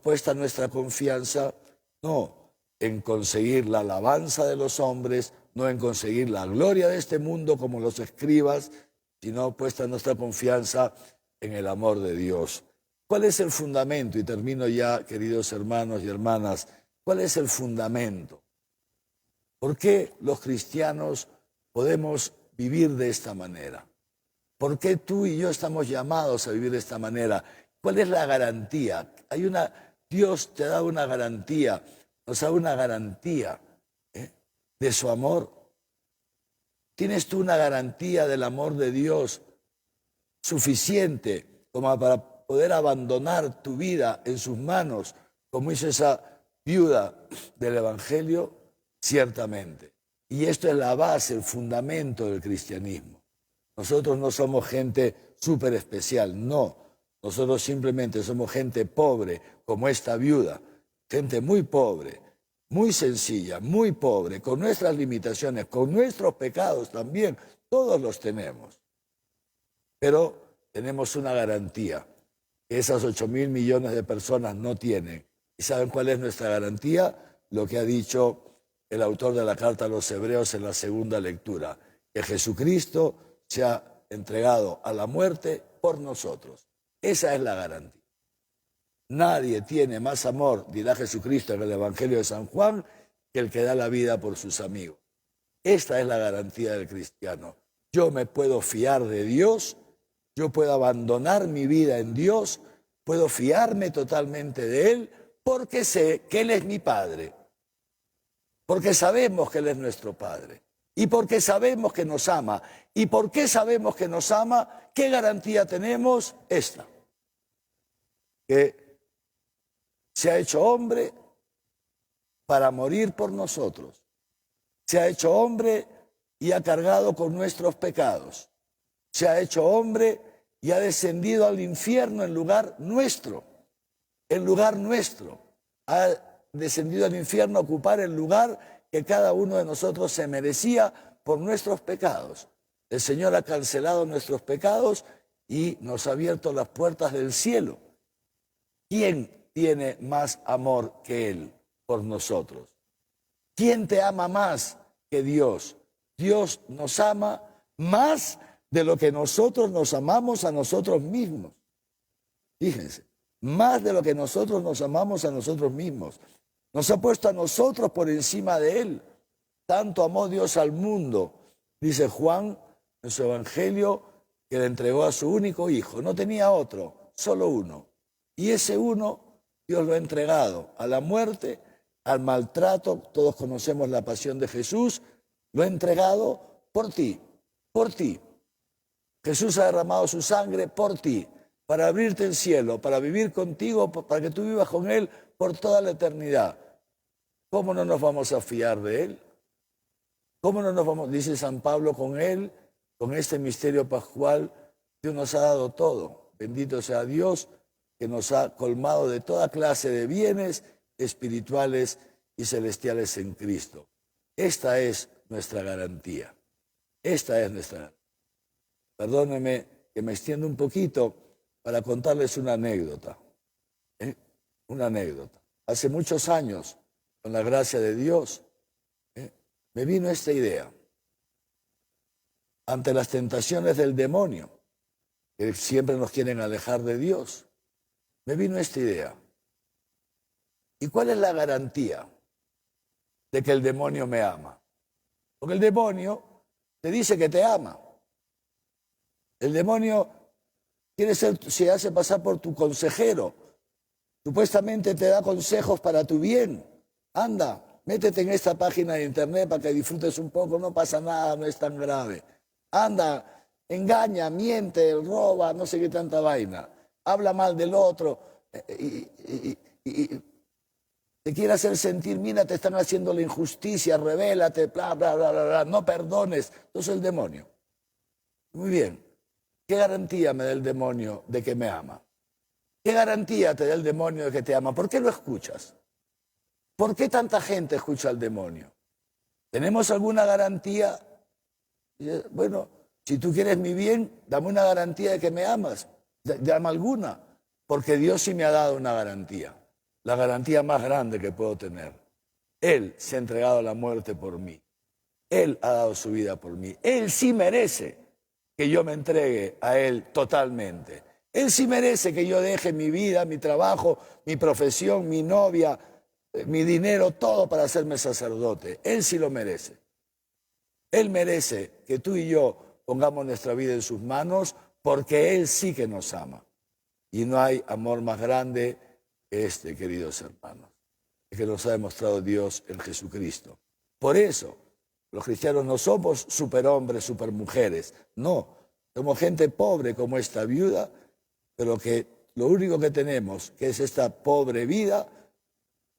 puesta nuestra confianza no en conseguir la alabanza de los hombres, no en conseguir la gloria de este mundo como los escribas, sino puesta nuestra confianza en el amor de Dios. ¿Cuál es el fundamento? Y termino ya, queridos hermanos y hermanas, ¿cuál es el fundamento? ¿Por qué los cristianos podemos vivir de esta manera? ¿Por qué tú y yo estamos llamados a vivir de esta manera? ¿Cuál es la garantía? Dios te da una garantía, nos da una garantía de su amor. ¿Tienes tú una garantía del amor de Dios suficiente como para poder abandonar tu vida en sus manos, como hizo esa viuda del Evangelio? Ciertamente. Y esto es la base, el fundamento del cristianismo. Nosotros no somos gente súper especial, no. Nosotros simplemente somos gente pobre, como esta viuda, gente muy pobre, muy sencilla, muy pobre, con nuestras limitaciones, con nuestros pecados también, todos los tenemos. Pero tenemos una garantía que esas 8.000 millones de personas no tienen. ¿Y saben cuál es nuestra garantía? Lo que ha dicho el autor de la carta a los Hebreos en la segunda lectura, que Jesucristo se ha entregado a la muerte por nosotros. Esa es la garantía. Nadie tiene más amor, dirá Jesucristo en el Evangelio de San Juan, que el que da la vida por sus amigos. Esta es la garantía del cristiano. Yo me puedo fiar de Dios, yo puedo abandonar mi vida en Dios, puedo fiarme totalmente de Él, porque sé que Él es mi Padre, porque sabemos que Él es nuestro Padre, y porque sabemos que nos ama. ¿Y por qué sabemos que nos ama? ¿Qué garantía tenemos? Esta, que se ha hecho hombre para morir por nosotros, se ha hecho hombre y ha cargado con nuestros pecados, se ha hecho hombre y ha descendido al infierno en lugar nuestro, ha descendido al infierno a ocupar el lugar que cada uno de nosotros se merecía por nuestros pecados. El Señor ha cancelado nuestros pecados y nos ha abierto las puertas del cielo. ¿Quién tiene más amor que Él por nosotros? ¿Quién te ama más que Dios? Dios nos ama más de lo que nosotros nos amamos a nosotros mismos. Fíjense, más de lo que nosotros nos amamos a nosotros mismos. Nos ha puesto a nosotros por encima de Él. Tanto amó Dios al mundo, dice Juan en su Evangelio, que le entregó a su único hijo. No tenía otro, solo uno. Y ese uno Dios lo ha entregado a la muerte, al maltrato. Todos conocemos la pasión de Jesús. Lo ha entregado por ti, por ti. Jesús ha derramado su sangre por ti, para abrirte el cielo, para vivir contigo, para que tú vivas con Él por toda la eternidad. ¿Cómo no nos vamos a fiar de Él? ¿Cómo no nos vamos? Dice San Pablo, con Él, con este misterio pascual, Dios nos ha dado todo. Bendito sea Dios, que nos ha colmado de toda clase de bienes espirituales y celestiales en Cristo. Esta es nuestra garantía. Esta es nuestra garantía. Perdónenme que me extiendo un poquito para contarles una anécdota. Una anécdota. Hace muchos años, con la gracia de Dios, me vino esta idea. Ante las tentaciones del demonio, que siempre nos quieren alejar de Dios, me vino esta idea. ¿Y cuál es la garantía de que el demonio me ama? Porque el demonio te dice que te ama. El demonio se hace pasar por tu consejero. Supuestamente te da consejos para tu bien. Anda, métete en esta página de internet para que disfrutes un poco, no pasa nada, no es tan grave. Anda, engaña, miente, roba, no sé qué tanta vaina. Habla mal del otro y te quiere hacer sentir, mira, te están haciendo la injusticia, rebélate, bla, bla, bla, bla, bla, no perdones. Entonces el demonio. Muy bien. ¿Qué garantía me da el demonio de que me ama? ¿Qué garantía te da el demonio de que te ama? ¿Por qué lo escuchas? ¿Por qué tanta gente escucha al demonio? ¿Tenemos alguna garantía? Bueno, si tú quieres mi bien, dame una garantía de que me amas. Dame alguna. Porque Dios sí me ha dado una garantía. La garantía más grande que puedo tener. Él se ha entregado a la muerte por mí. Él ha dado su vida por mí. Él sí merece que yo me entregue a Él totalmente. Él sí merece que yo deje mi vida, mi trabajo, mi profesión, mi novia, mi dinero, todo para hacerme sacerdote. Él sí lo merece. Él merece que tú y yo pongamos nuestra vida en sus manos porque Él sí que nos ama. Y no hay amor más grande que este, queridos hermanos, que nos ha demostrado Dios en Jesucristo. Por eso, los cristianos no somos superhombres, supermujeres, no. Somos gente pobre como esta viuda, pero que lo único que tenemos, que es esta pobre vida,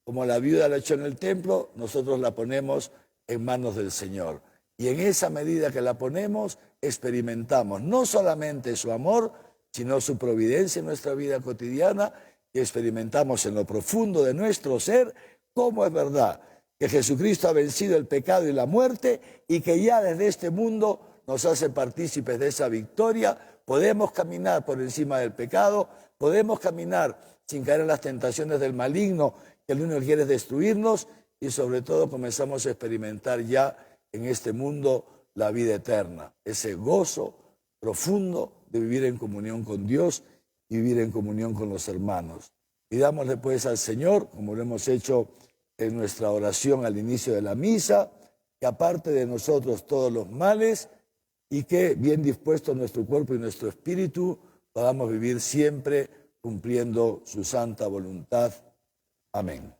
como la viuda la echó en el templo, nosotros la ponemos en manos del Señor. Y en esa medida que la ponemos, experimentamos no solamente su amor, sino su providencia en nuestra vida cotidiana, y experimentamos en lo profundo de nuestro ser cómo es verdad que Jesucristo ha vencido el pecado y la muerte, y que ya desde este mundo nos hace partícipes de esa victoria. Podemos caminar por encima del pecado, podemos caminar sin caer en las tentaciones del maligno, que el único que quiere es destruirnos, y sobre todo comenzamos a experimentar ya en este mundo la vida eterna, ese gozo profundo de vivir en comunión con Dios y vivir en comunión con los hermanos. Pidámosle pues al Señor, como lo hemos hecho en nuestra oración al inicio de la misa, que aparte de nosotros todos los males, y que bien dispuesto nuestro cuerpo y nuestro espíritu podamos vivir siempre cumpliendo su santa voluntad. Amén.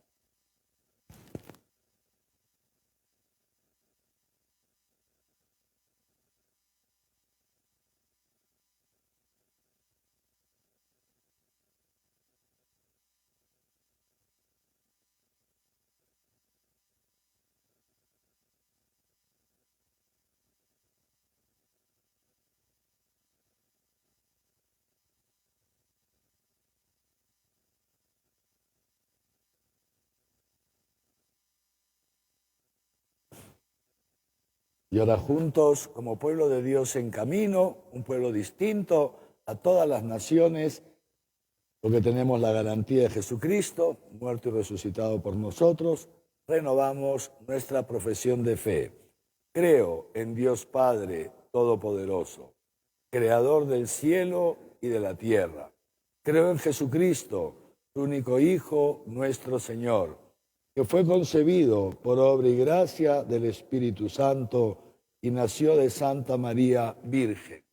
Y ahora juntos, como pueblo de Dios en camino, un pueblo distinto a todas las naciones, porque tenemos la garantía de Jesucristo, muerto y resucitado por nosotros, renovamos nuestra profesión de fe. Creo en Dios Padre Todopoderoso, Creador del cielo y de la tierra. Creo en Jesucristo, su único Hijo, nuestro Señor, que fue concebido por obra y gracia del Espíritu Santo y nació de Santa María Virgen.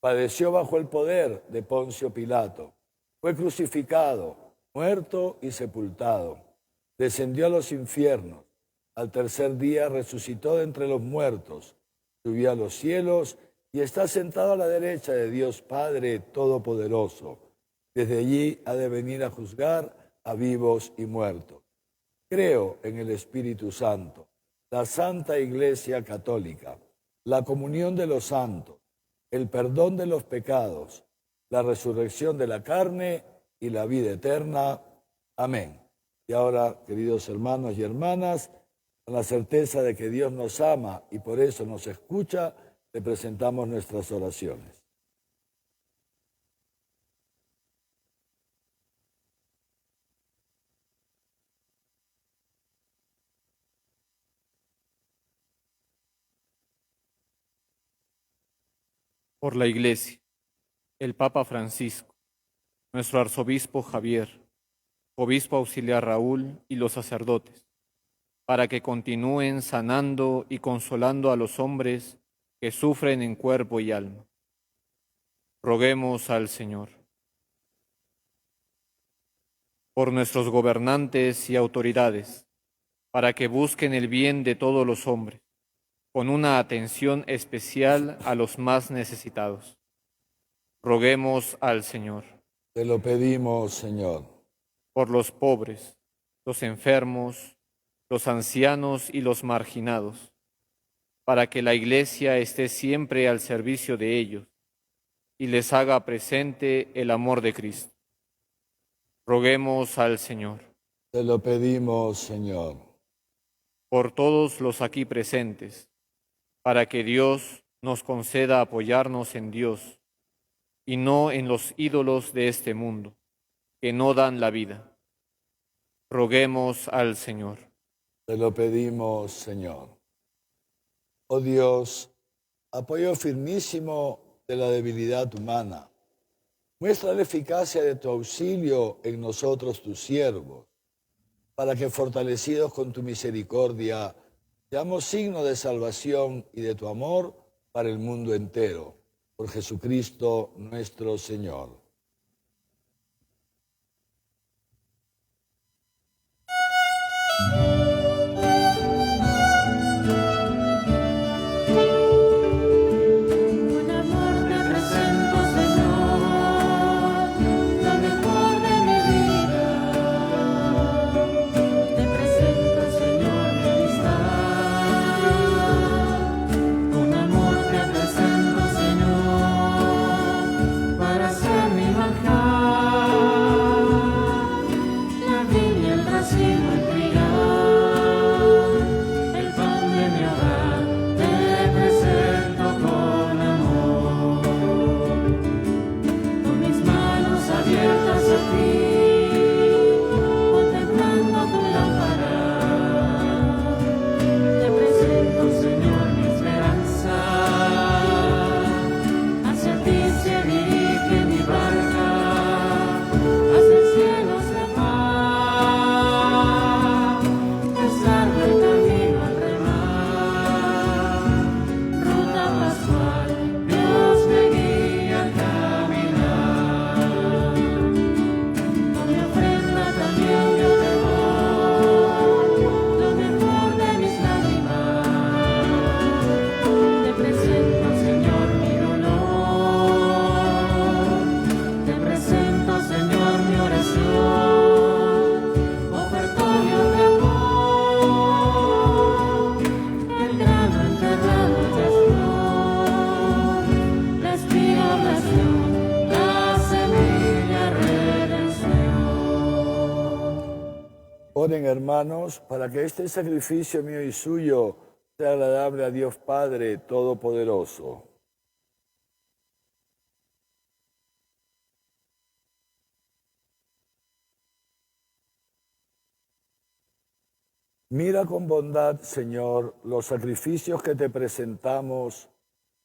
Padeció bajo el poder de Poncio Pilato. Fue crucificado, muerto y sepultado. Descendió a los infiernos. Al tercer día resucitó de entre los muertos. Subió a los cielos y está sentado a la derecha de Dios Padre Todopoderoso. Desde allí ha de venir a juzgar a vivos y muertos. Creo en el Espíritu Santo, la Santa Iglesia Católica, la comunión de los santos, el perdón de los pecados, la resurrección de la carne y la vida eterna. Amén. Y ahora, queridos hermanos y hermanas, con la certeza de que Dios nos ama y por eso nos escucha, le presentamos nuestras oraciones. Por la Iglesia, el Papa Francisco, nuestro arzobispo Javier, obispo auxiliar Raúl y los sacerdotes, para que continúen sanando y consolando a los hombres que sufren en cuerpo y alma. Roguemos al Señor. Por nuestros gobernantes y autoridades, para que busquen el bien de todos los hombres, con una atención especial a los más necesitados. Roguemos al Señor. Te lo pedimos, Señor. Por los pobres, los enfermos, los ancianos y los marginados, para que la Iglesia esté siempre al servicio de ellos y les haga presente el amor de Cristo. Roguemos al Señor. Te lo pedimos, Señor. Por todos los aquí presentes, para que Dios nos conceda apoyarnos en Dios y no en los ídolos de este mundo, que no dan la vida. Roguemos al Señor. Te lo pedimos, Señor. Oh Dios, apoyo firmísimo de la debilidad humana, muestra la eficacia de tu auxilio en nosotros, tus siervos, para que fortalecidos con tu misericordia, seamos signo de salvación y de tu amor para el mundo entero. Por Jesucristo nuestro Señor. Oren, hermanos, para que este sacrificio mío y suyo sea agradable a Dios Padre Todopoderoso. Mira con bondad, Señor, los sacrificios que te presentamos,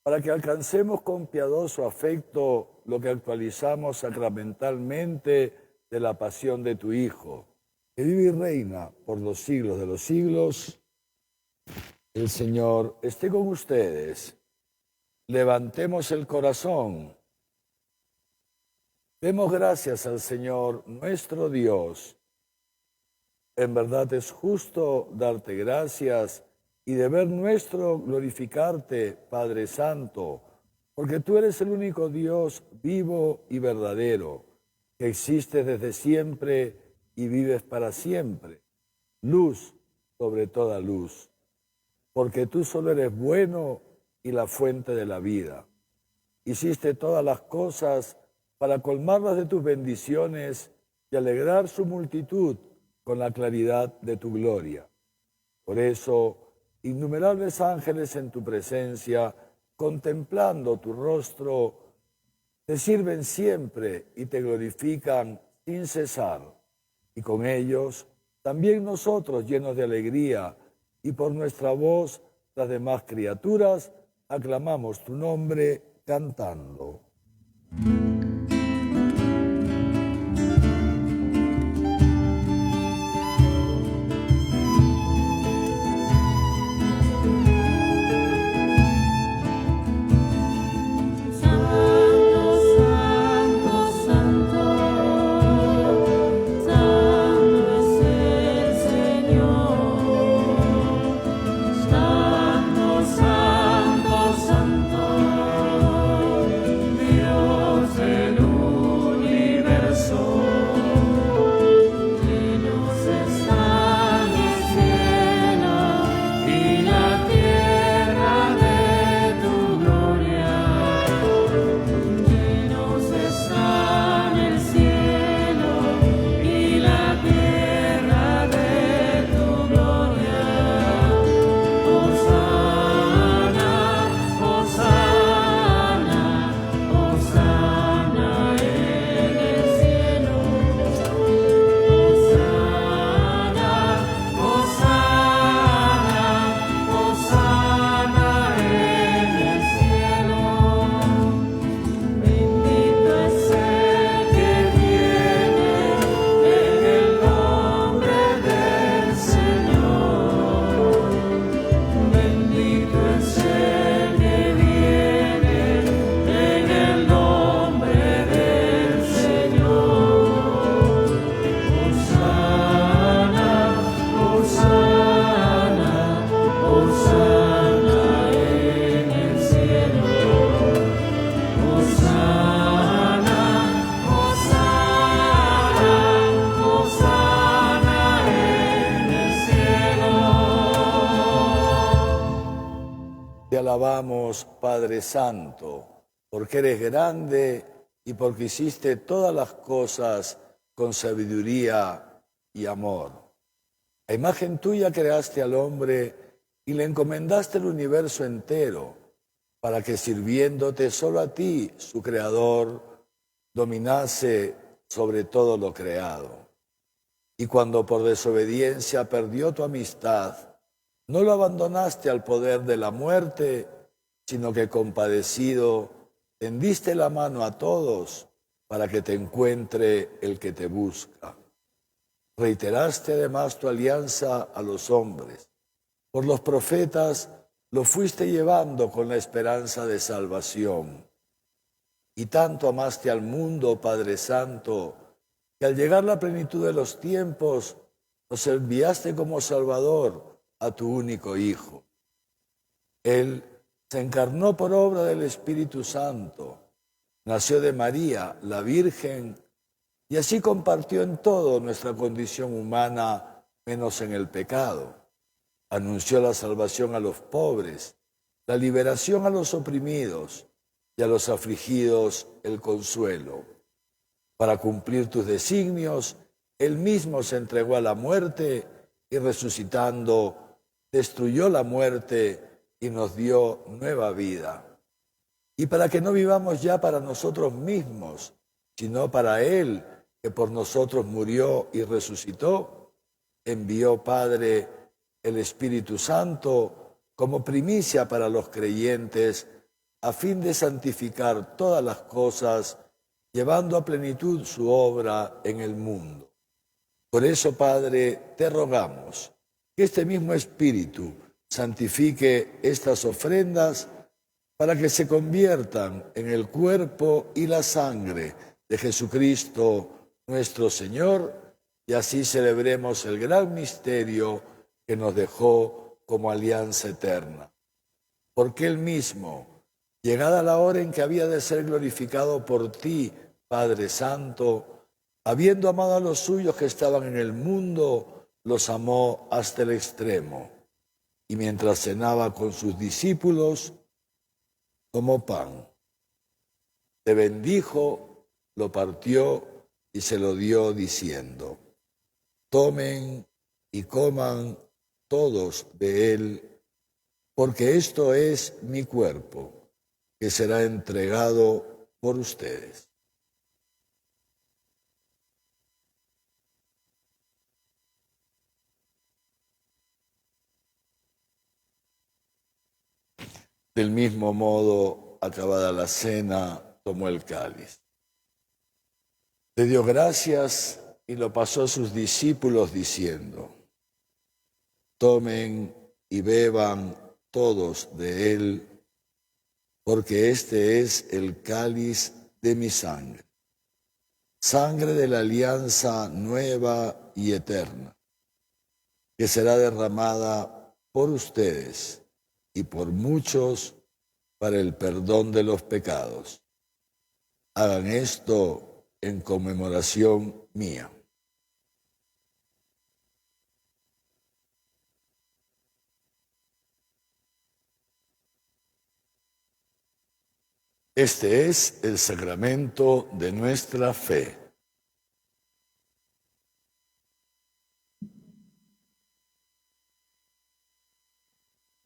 para que alcancemos con piadoso afecto lo que actualizamos sacramentalmente de la pasión de tu Hijo, que vive y reina por los siglos de los siglos. El Señor esté con ustedes. Levantemos el corazón. Demos gracias al Señor nuestro Dios. En verdad es justo darte gracias y deber nuestro glorificarte, Padre Santo, porque tú eres el único Dios vivo y verdadero, que existes desde siempre y vives para siempre. Luz sobre toda luz, porque tú solo eres bueno y la fuente de la vida. Hiciste todas las cosas para colmarlas de tus bendiciones y alegrar su multitud con la claridad de tu gloria. Por eso, innumerables ángeles en tu presencia, contemplando tu rostro, te sirven siempre y te glorifican sin cesar. Y con ellos, también nosotros, llenos de alegría, y por nuestra voz, las demás criaturas, aclamamos tu nombre cantando. Te alabamos, Padre Santo, porque eres grande y porque hiciste todas las cosas con sabiduría y amor. A imagen tuya creaste al hombre y le encomendaste el universo entero, para que sirviéndote solo a ti, su Creador, dominase sobre todo lo creado. Y cuando por desobediencia perdió tu amistad, no lo abandonaste al poder de la muerte, sino que compadecido tendiste la mano a todos para que te encuentre el que te busca. Reiteraste además tu alianza a los hombres. Por los profetas lo fuiste llevando con la esperanza de salvación. Y tanto amaste al mundo, Padre Santo, que al llegar la plenitud de los tiempos, nos enviaste como Salvador a tu único Hijo. Él se encarnó por obra del Espíritu Santo, nació de María, la Virgen, y así compartió en todo nuestra condición humana, menos en el pecado. Anunció la salvación a los pobres, la liberación a los oprimidos y a los afligidos el consuelo. Para cumplir tus designios, Él mismo se entregó a la muerte y resucitando, destruyó la muerte y nos dio nueva vida. Y para que no vivamos ya para nosotros mismos, sino para Él, que por nosotros murió y resucitó, envió, Padre, el Espíritu Santo como primicia para los creyentes, a fin de santificar todas las cosas, llevando a plenitud su obra en el mundo. Por eso, Padre, te rogamos que este mismo Espíritu santifique estas ofrendas para que se conviertan en el cuerpo y la sangre de Jesucristo nuestro Señor, y así celebremos el gran misterio que nos dejó como alianza eterna. Porque Él mismo, llegada la hora en que había de ser glorificado por ti, Padre Santo, habiendo amado a los suyos que estaban en el mundo, los amó hasta el extremo. Y mientras cenaba con sus discípulos, tomó pan, te bendijo, lo partió y se lo dio diciendo: tomen y coman todos de él, porque esto es mi cuerpo, que será entregado por ustedes. Del mismo modo, acabada la cena, tomó el cáliz. Le dio gracias y lo pasó a sus discípulos diciendo: tomen y beban todos de él, porque este es el cáliz de mi sangre, sangre de la alianza nueva y eterna, que será derramada por ustedes y por muchos para el perdón de los pecados. Hagan esto en conmemoración mía. Este es el sacramento de nuestra fe.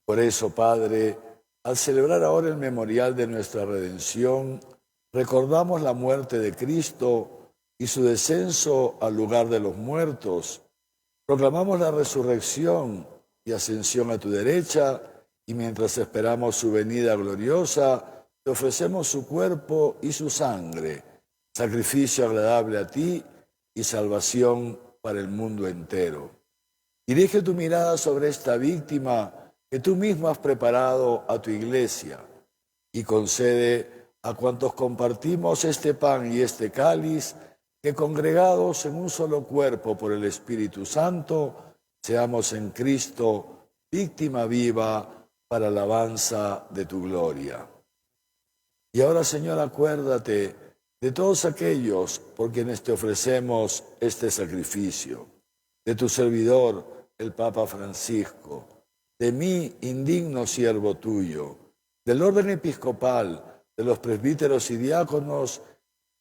Por eso, Padre, al celebrar ahora el memorial de nuestra redención, recordamos la muerte de Cristo y su descenso al lugar de los muertos. Proclamamos la resurrección y ascensión a tu derecha, y mientras esperamos su venida gloriosa, te ofrecemos su cuerpo y su sangre, sacrificio agradable a ti y salvación para el mundo entero. Dirige tu mirada sobre esta víctima que tú mismo has preparado a tu iglesia, y concede a cuantos compartimos este pan y este cáliz, que congregados en un solo cuerpo por el Espíritu Santo, seamos en Cristo víctima viva para alabanza de tu gloria. Y ahora, Señor, acuérdate de todos aquellos por quienes te ofrecemos este sacrificio, de tu servidor, el Papa Francisco, de mí, indigno siervo tuyo, del orden episcopal, de los presbíteros y diáconos,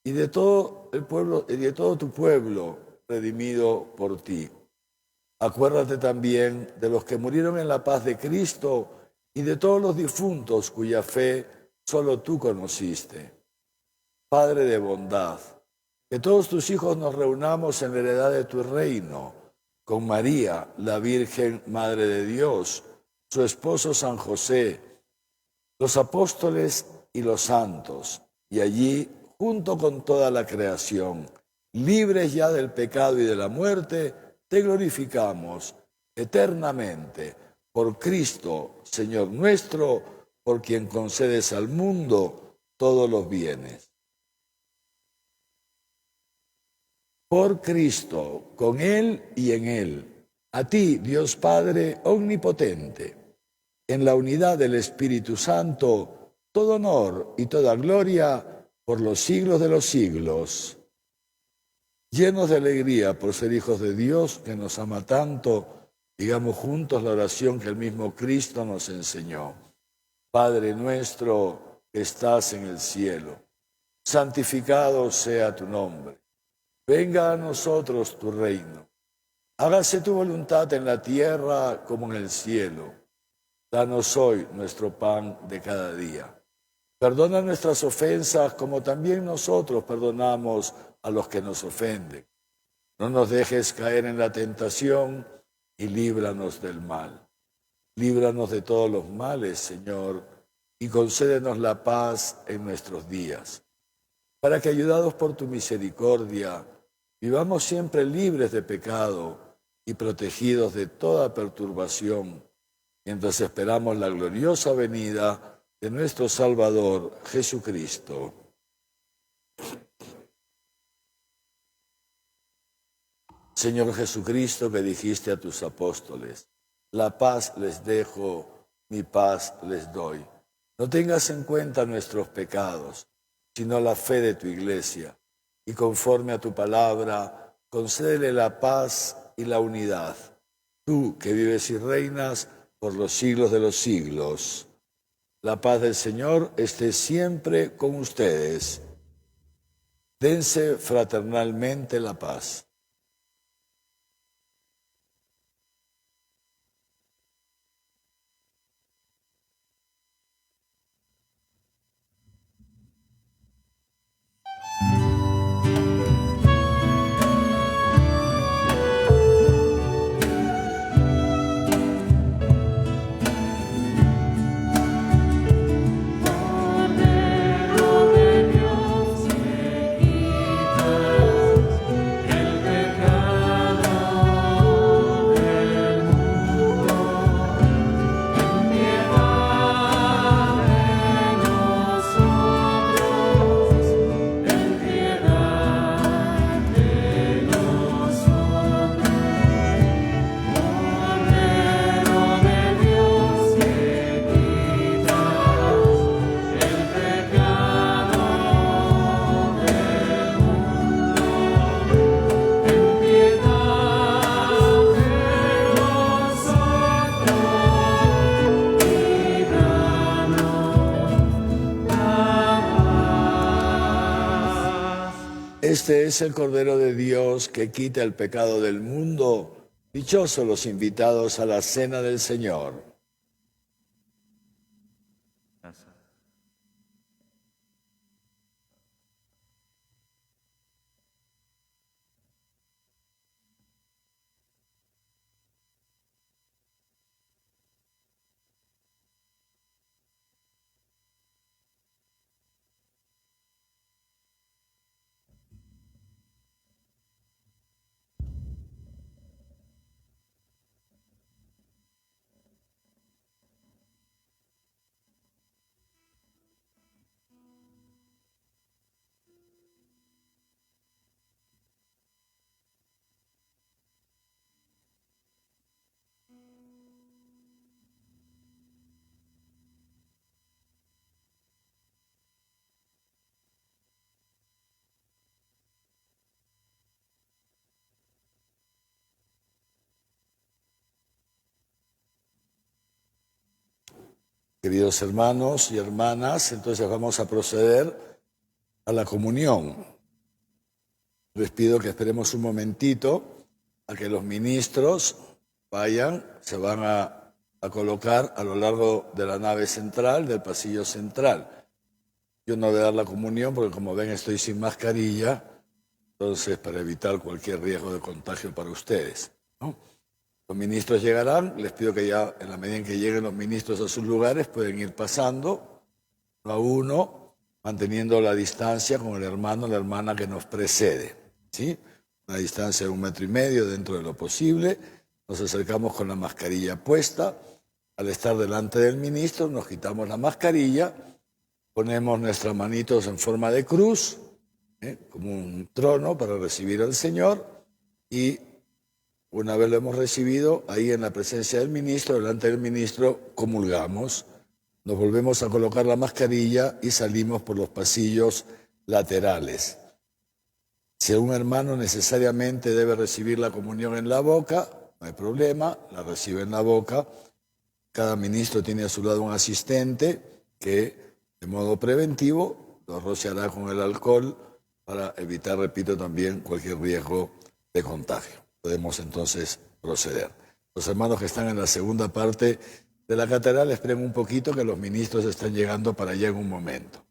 y de todo el pueblo, y de todo tu pueblo redimido por ti. Acuérdate también de los que murieron en la paz de Cristo y de todos los difuntos cuya fe solo tú conociste. Padre de bondad, que todos tus hijos nos reunamos en la heredad de tu reino, con María, la Virgen Madre de Dios, su esposo San José, los apóstoles y los santos, y allí, junto con toda la creación, libres ya del pecado y de la muerte, te glorificamos eternamente por Cristo, Señor nuestro, por quien concedes al mundo todos los bienes. Por Cristo, con Él y en Él, a ti, Dios Padre omnipotente, en la unidad del Espíritu Santo, todo honor y toda gloria por los siglos de los siglos. Llenos de alegría por ser hijos de Dios, que nos ama tanto, digamos juntos la oración que el mismo Cristo nos enseñó. Padre nuestro que estás en el cielo, santificado sea tu nombre. Venga a nosotros tu reino. Hágase tu voluntad en la tierra como en el cielo. Danos hoy nuestro pan de cada día. Perdona nuestras ofensas como también nosotros perdonamos a los que nos ofenden. No nos dejes caer en la tentación y líbranos del mal. Líbranos de todos los males, Señor, y concédenos la paz en nuestros días, para que, ayudados por tu misericordia, vivamos siempre libres de pecado y protegidos de toda perturbación, mientras esperamos la gloriosa venida de nuestro Salvador, Jesucristo. Señor Jesucristo, que dijiste a tus apóstoles, la paz les dejo, mi paz les doy. No tengas en cuenta nuestros pecados, sino la fe de tu Iglesia, y conforme a tu palabra, concédele la paz y la unidad. Tú, que vives y reinas por los siglos de los siglos. La paz del Señor esté siempre con ustedes. Dense fraternalmente la paz. Este es el Cordero de Dios que quita el pecado del mundo. Dichosos los invitados a la cena del Señor. Queridos hermanos y hermanas, entonces vamos a proceder a la comunión. Les pido que esperemos un momentito a que los ministros vayan, se van a colocar a lo largo de la nave central, del pasillo central. Yo no voy a dar la comunión porque, como ven, estoy sin mascarilla, entonces para evitar cualquier riesgo de contagio para ustedes, ¿no? Los ministros llegarán, les pido que ya en la medida en que lleguen los ministros a sus lugares pueden ir pasando uno a uno, manteniendo la distancia con el hermano o la hermana que nos precede, ¿sí? Una distancia de 1,5 metros dentro de lo posible. Nos acercamos con la mascarilla puesta. Al estar delante del ministro nos quitamos la mascarilla, ponemos nuestras manitos en forma de cruz, como un trono para recibir al Señor, y una vez lo hemos recibido, ahí en la presencia del ministro, delante del ministro, comulgamos, nos volvemos a colocar la mascarilla y salimos por los pasillos laterales. Si un hermano necesariamente debe recibir la comunión en la boca, no hay problema, la recibe en la boca. Cada ministro tiene a su lado un asistente que, de modo preventivo, lo rociará con el alcohol para evitar, repito, también cualquier riesgo de contagio. Podemos entonces proceder. Los hermanos que están en la segunda parte de la catedral, esperen un poquito que los ministros están llegando para allá en un momento.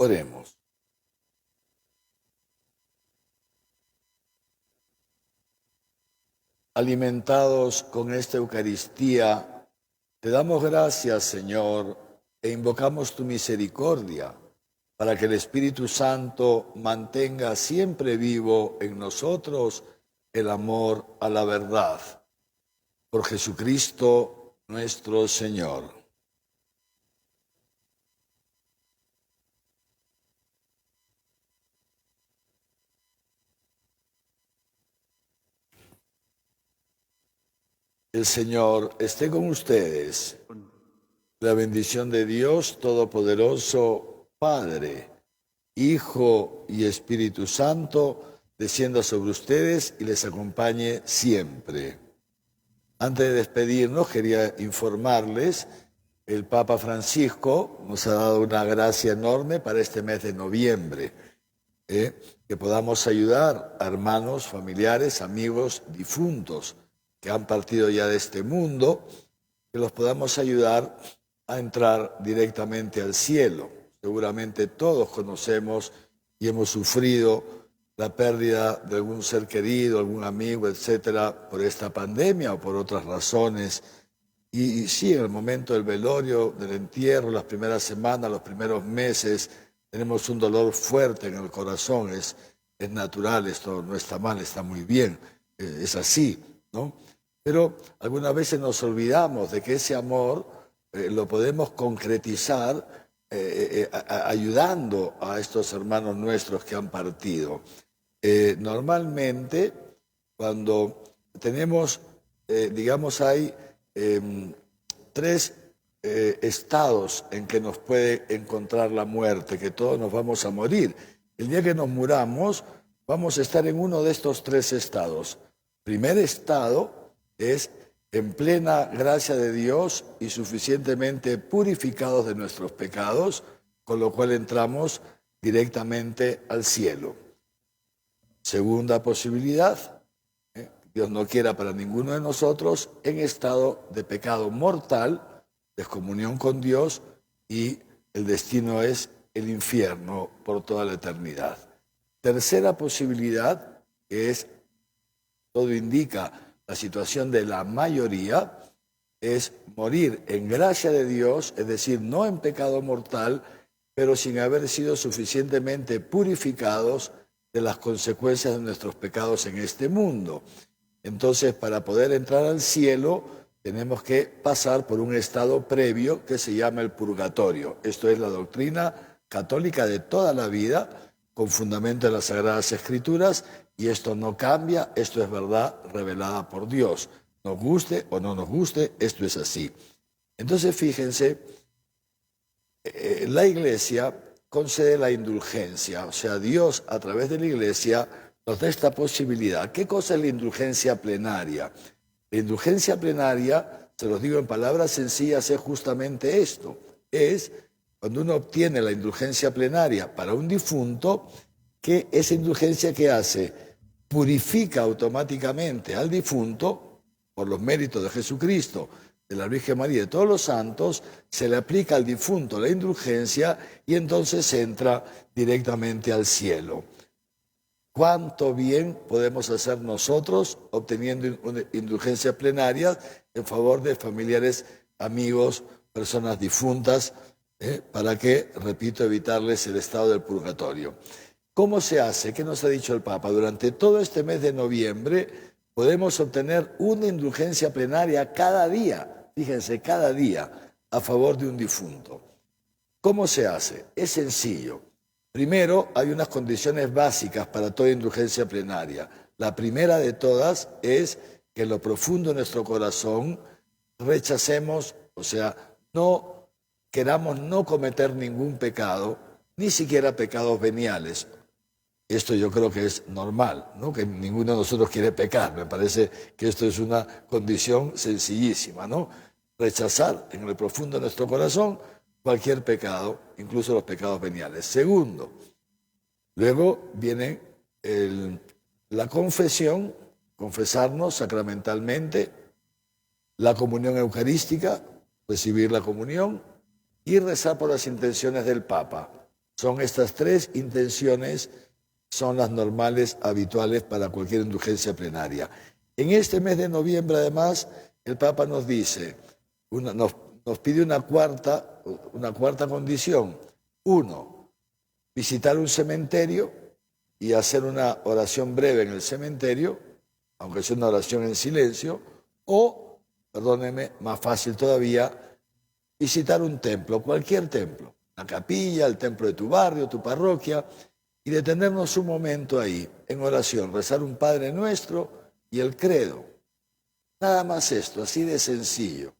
Oremos. Alimentados con esta Eucaristía, te damos gracias, Señor, e invocamos tu misericordia para que el Espíritu Santo mantenga siempre vivo en nosotros el amor a la verdad. Por Jesucristo nuestro Señor. El Señor esté con ustedes. La bendición de Dios Todopoderoso, Padre, Hijo y Espíritu Santo, descienda sobre ustedes y les acompañe siempre. Antes de despedirnos, quería informarles, el Papa Francisco nos ha dado una gracia enorme para este mes de noviembre, que podamos ayudar a hermanos, familiares, amigos difuntos que han partido ya de este mundo, que los podamos ayudar a entrar directamente al cielo. Seguramente todos conocemos y hemos sufrido la pérdida de algún ser querido, algún amigo, etcétera, por esta pandemia o por otras razones. Y sí, en el momento del velorio, del entierro, las primeras semanas, los primeros meses, tenemos un dolor fuerte en el corazón. Es natural, esto no está mal, está muy bien, es así, ¿no? Pero algunas veces nos olvidamos de que ese amor lo podemos concretizar ayudando a estos hermanos nuestros que han partido. Normalmente, cuando tenemos, digamos, hay tres estados en que nos puede encontrar la muerte, que todos nos vamos a morir. El día que nos muramos, vamos a estar en uno de estos tres estados. Primer estado es en plena gracia de Dios y suficientemente purificados de nuestros pecados, con lo cual entramos directamente al cielo. Segunda posibilidad, Dios no quiera para ninguno de nosotros, en estado de pecado mortal, descomunión con Dios, y el destino es el infierno por toda la eternidad. Tercera posibilidad, que es, todo indica, la situación de la mayoría, es morir en gracia de Dios, es decir, no en pecado mortal, pero sin haber sido suficientemente purificados de las consecuencias de nuestros pecados en este mundo. Entonces, para poder entrar al cielo, tenemos que pasar por un estado previo que se llama el purgatorio. Esto es la doctrina católica de toda la vida, con fundamento en las Sagradas Escrituras, y esto no cambia, esto es verdad revelada por Dios. Nos guste o no nos guste, esto es así. Entonces, fíjense, la Iglesia concede la indulgencia, o sea, Dios a través de la Iglesia nos da esta posibilidad. ¿Qué cosa es la indulgencia plenaria? La indulgencia plenaria, se los digo en palabras sencillas, es justamente esto. Es cuando uno obtiene la indulgencia plenaria para un difunto, que esa indulgencia que hace purifica automáticamente al difunto por los méritos de Jesucristo, de la Virgen María y de todos los santos, se le aplica al difunto la indulgencia y entonces entra directamente al cielo. ¿Cuánto bien podemos hacer nosotros obteniendo una indulgencia plenaria en favor de familiares, amigos, personas difuntas, para que, repito, evitarles el estado del purgatorio? ¿Cómo se hace? ¿Qué nos ha dicho el Papa? Durante todo este mes de noviembre podemos obtener una indulgencia plenaria cada día, fíjense, cada día, a favor de un difunto. ¿Cómo se hace? Es sencillo. Primero, hay unas condiciones básicas para toda indulgencia plenaria. La primera de todas es que en lo profundo de nuestro corazón rechacemos, o sea, no queramos no cometer ningún pecado, ni siquiera pecados veniales. Esto yo creo que es normal, ¿no? Que ninguno de nosotros quiere pecar. Me parece que esto es una condición sencillísima, ¿no? Rechazar en el profundo de nuestro corazón cualquier pecado, incluso los pecados veniales. Segundo, luego viene la confesión, confesarnos sacramentalmente, la comunión eucarística, recibir la comunión y rezar por las intenciones del Papa. Son estas tres intenciones, son las normales, habituales para cualquier indulgencia plenaria. En este mes de noviembre, además, el Papa nos dice, nos pide una cuarta condición. Uno, visitar un cementerio y hacer una oración breve en el cementerio, aunque sea una oración en silencio, o, perdónenme, más fácil todavía, visitar un templo, cualquier templo, la capilla, el templo de tu barrio, tu parroquia, y detenernos un momento ahí, en oración, rezar un Padre Nuestro y el credo. Nada más esto, así de sencillo.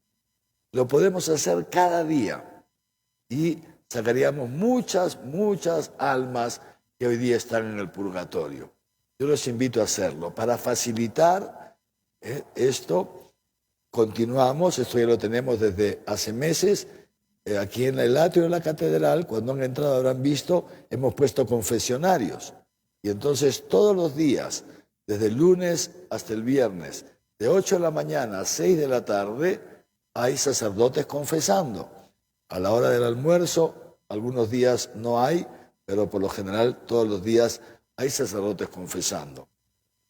Lo podemos hacer cada día y sacaríamos muchas almas que hoy día están en el purgatorio. Yo los invito a hacerlo para facilitar esto. continuamos, esto ya lo tenemos desde hace meses, aquí en el atrio de la catedral, cuando han entrado habrán visto, hemos puesto confesionarios. Y entonces todos los días, desde el lunes hasta el viernes, de 8 de la mañana a 6 de la tarde, hay sacerdotes confesando. A la hora del almuerzo, algunos días no hay, pero por lo general todos los días hay sacerdotes confesando.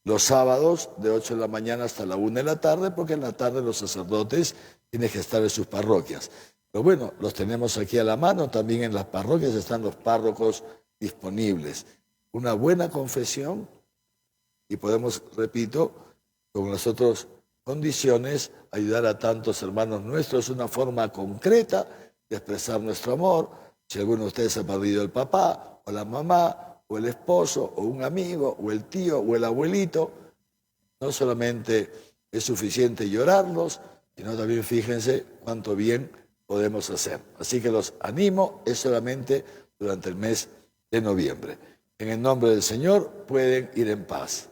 Los sábados, de 8 de la mañana hasta la 1 de la tarde, porque en la tarde los sacerdotes tienen que estar en sus parroquias. Pero bueno, los tenemos aquí a la mano, también en las parroquias están los párrocos disponibles. Una buena confesión y podemos, repito, con las otras condiciones, ayudar a tantos hermanos nuestros. Es una forma concreta de expresar nuestro amor. Si alguno de ustedes ha perdido el papá o la mamá o el esposo o un amigo o el tío o el abuelito, no solamente es suficiente llorarlos, sino también fíjense cuánto bien podemos hacer. Así que los animo, es solamente durante el mes de noviembre. En el nombre del Señor pueden ir en paz.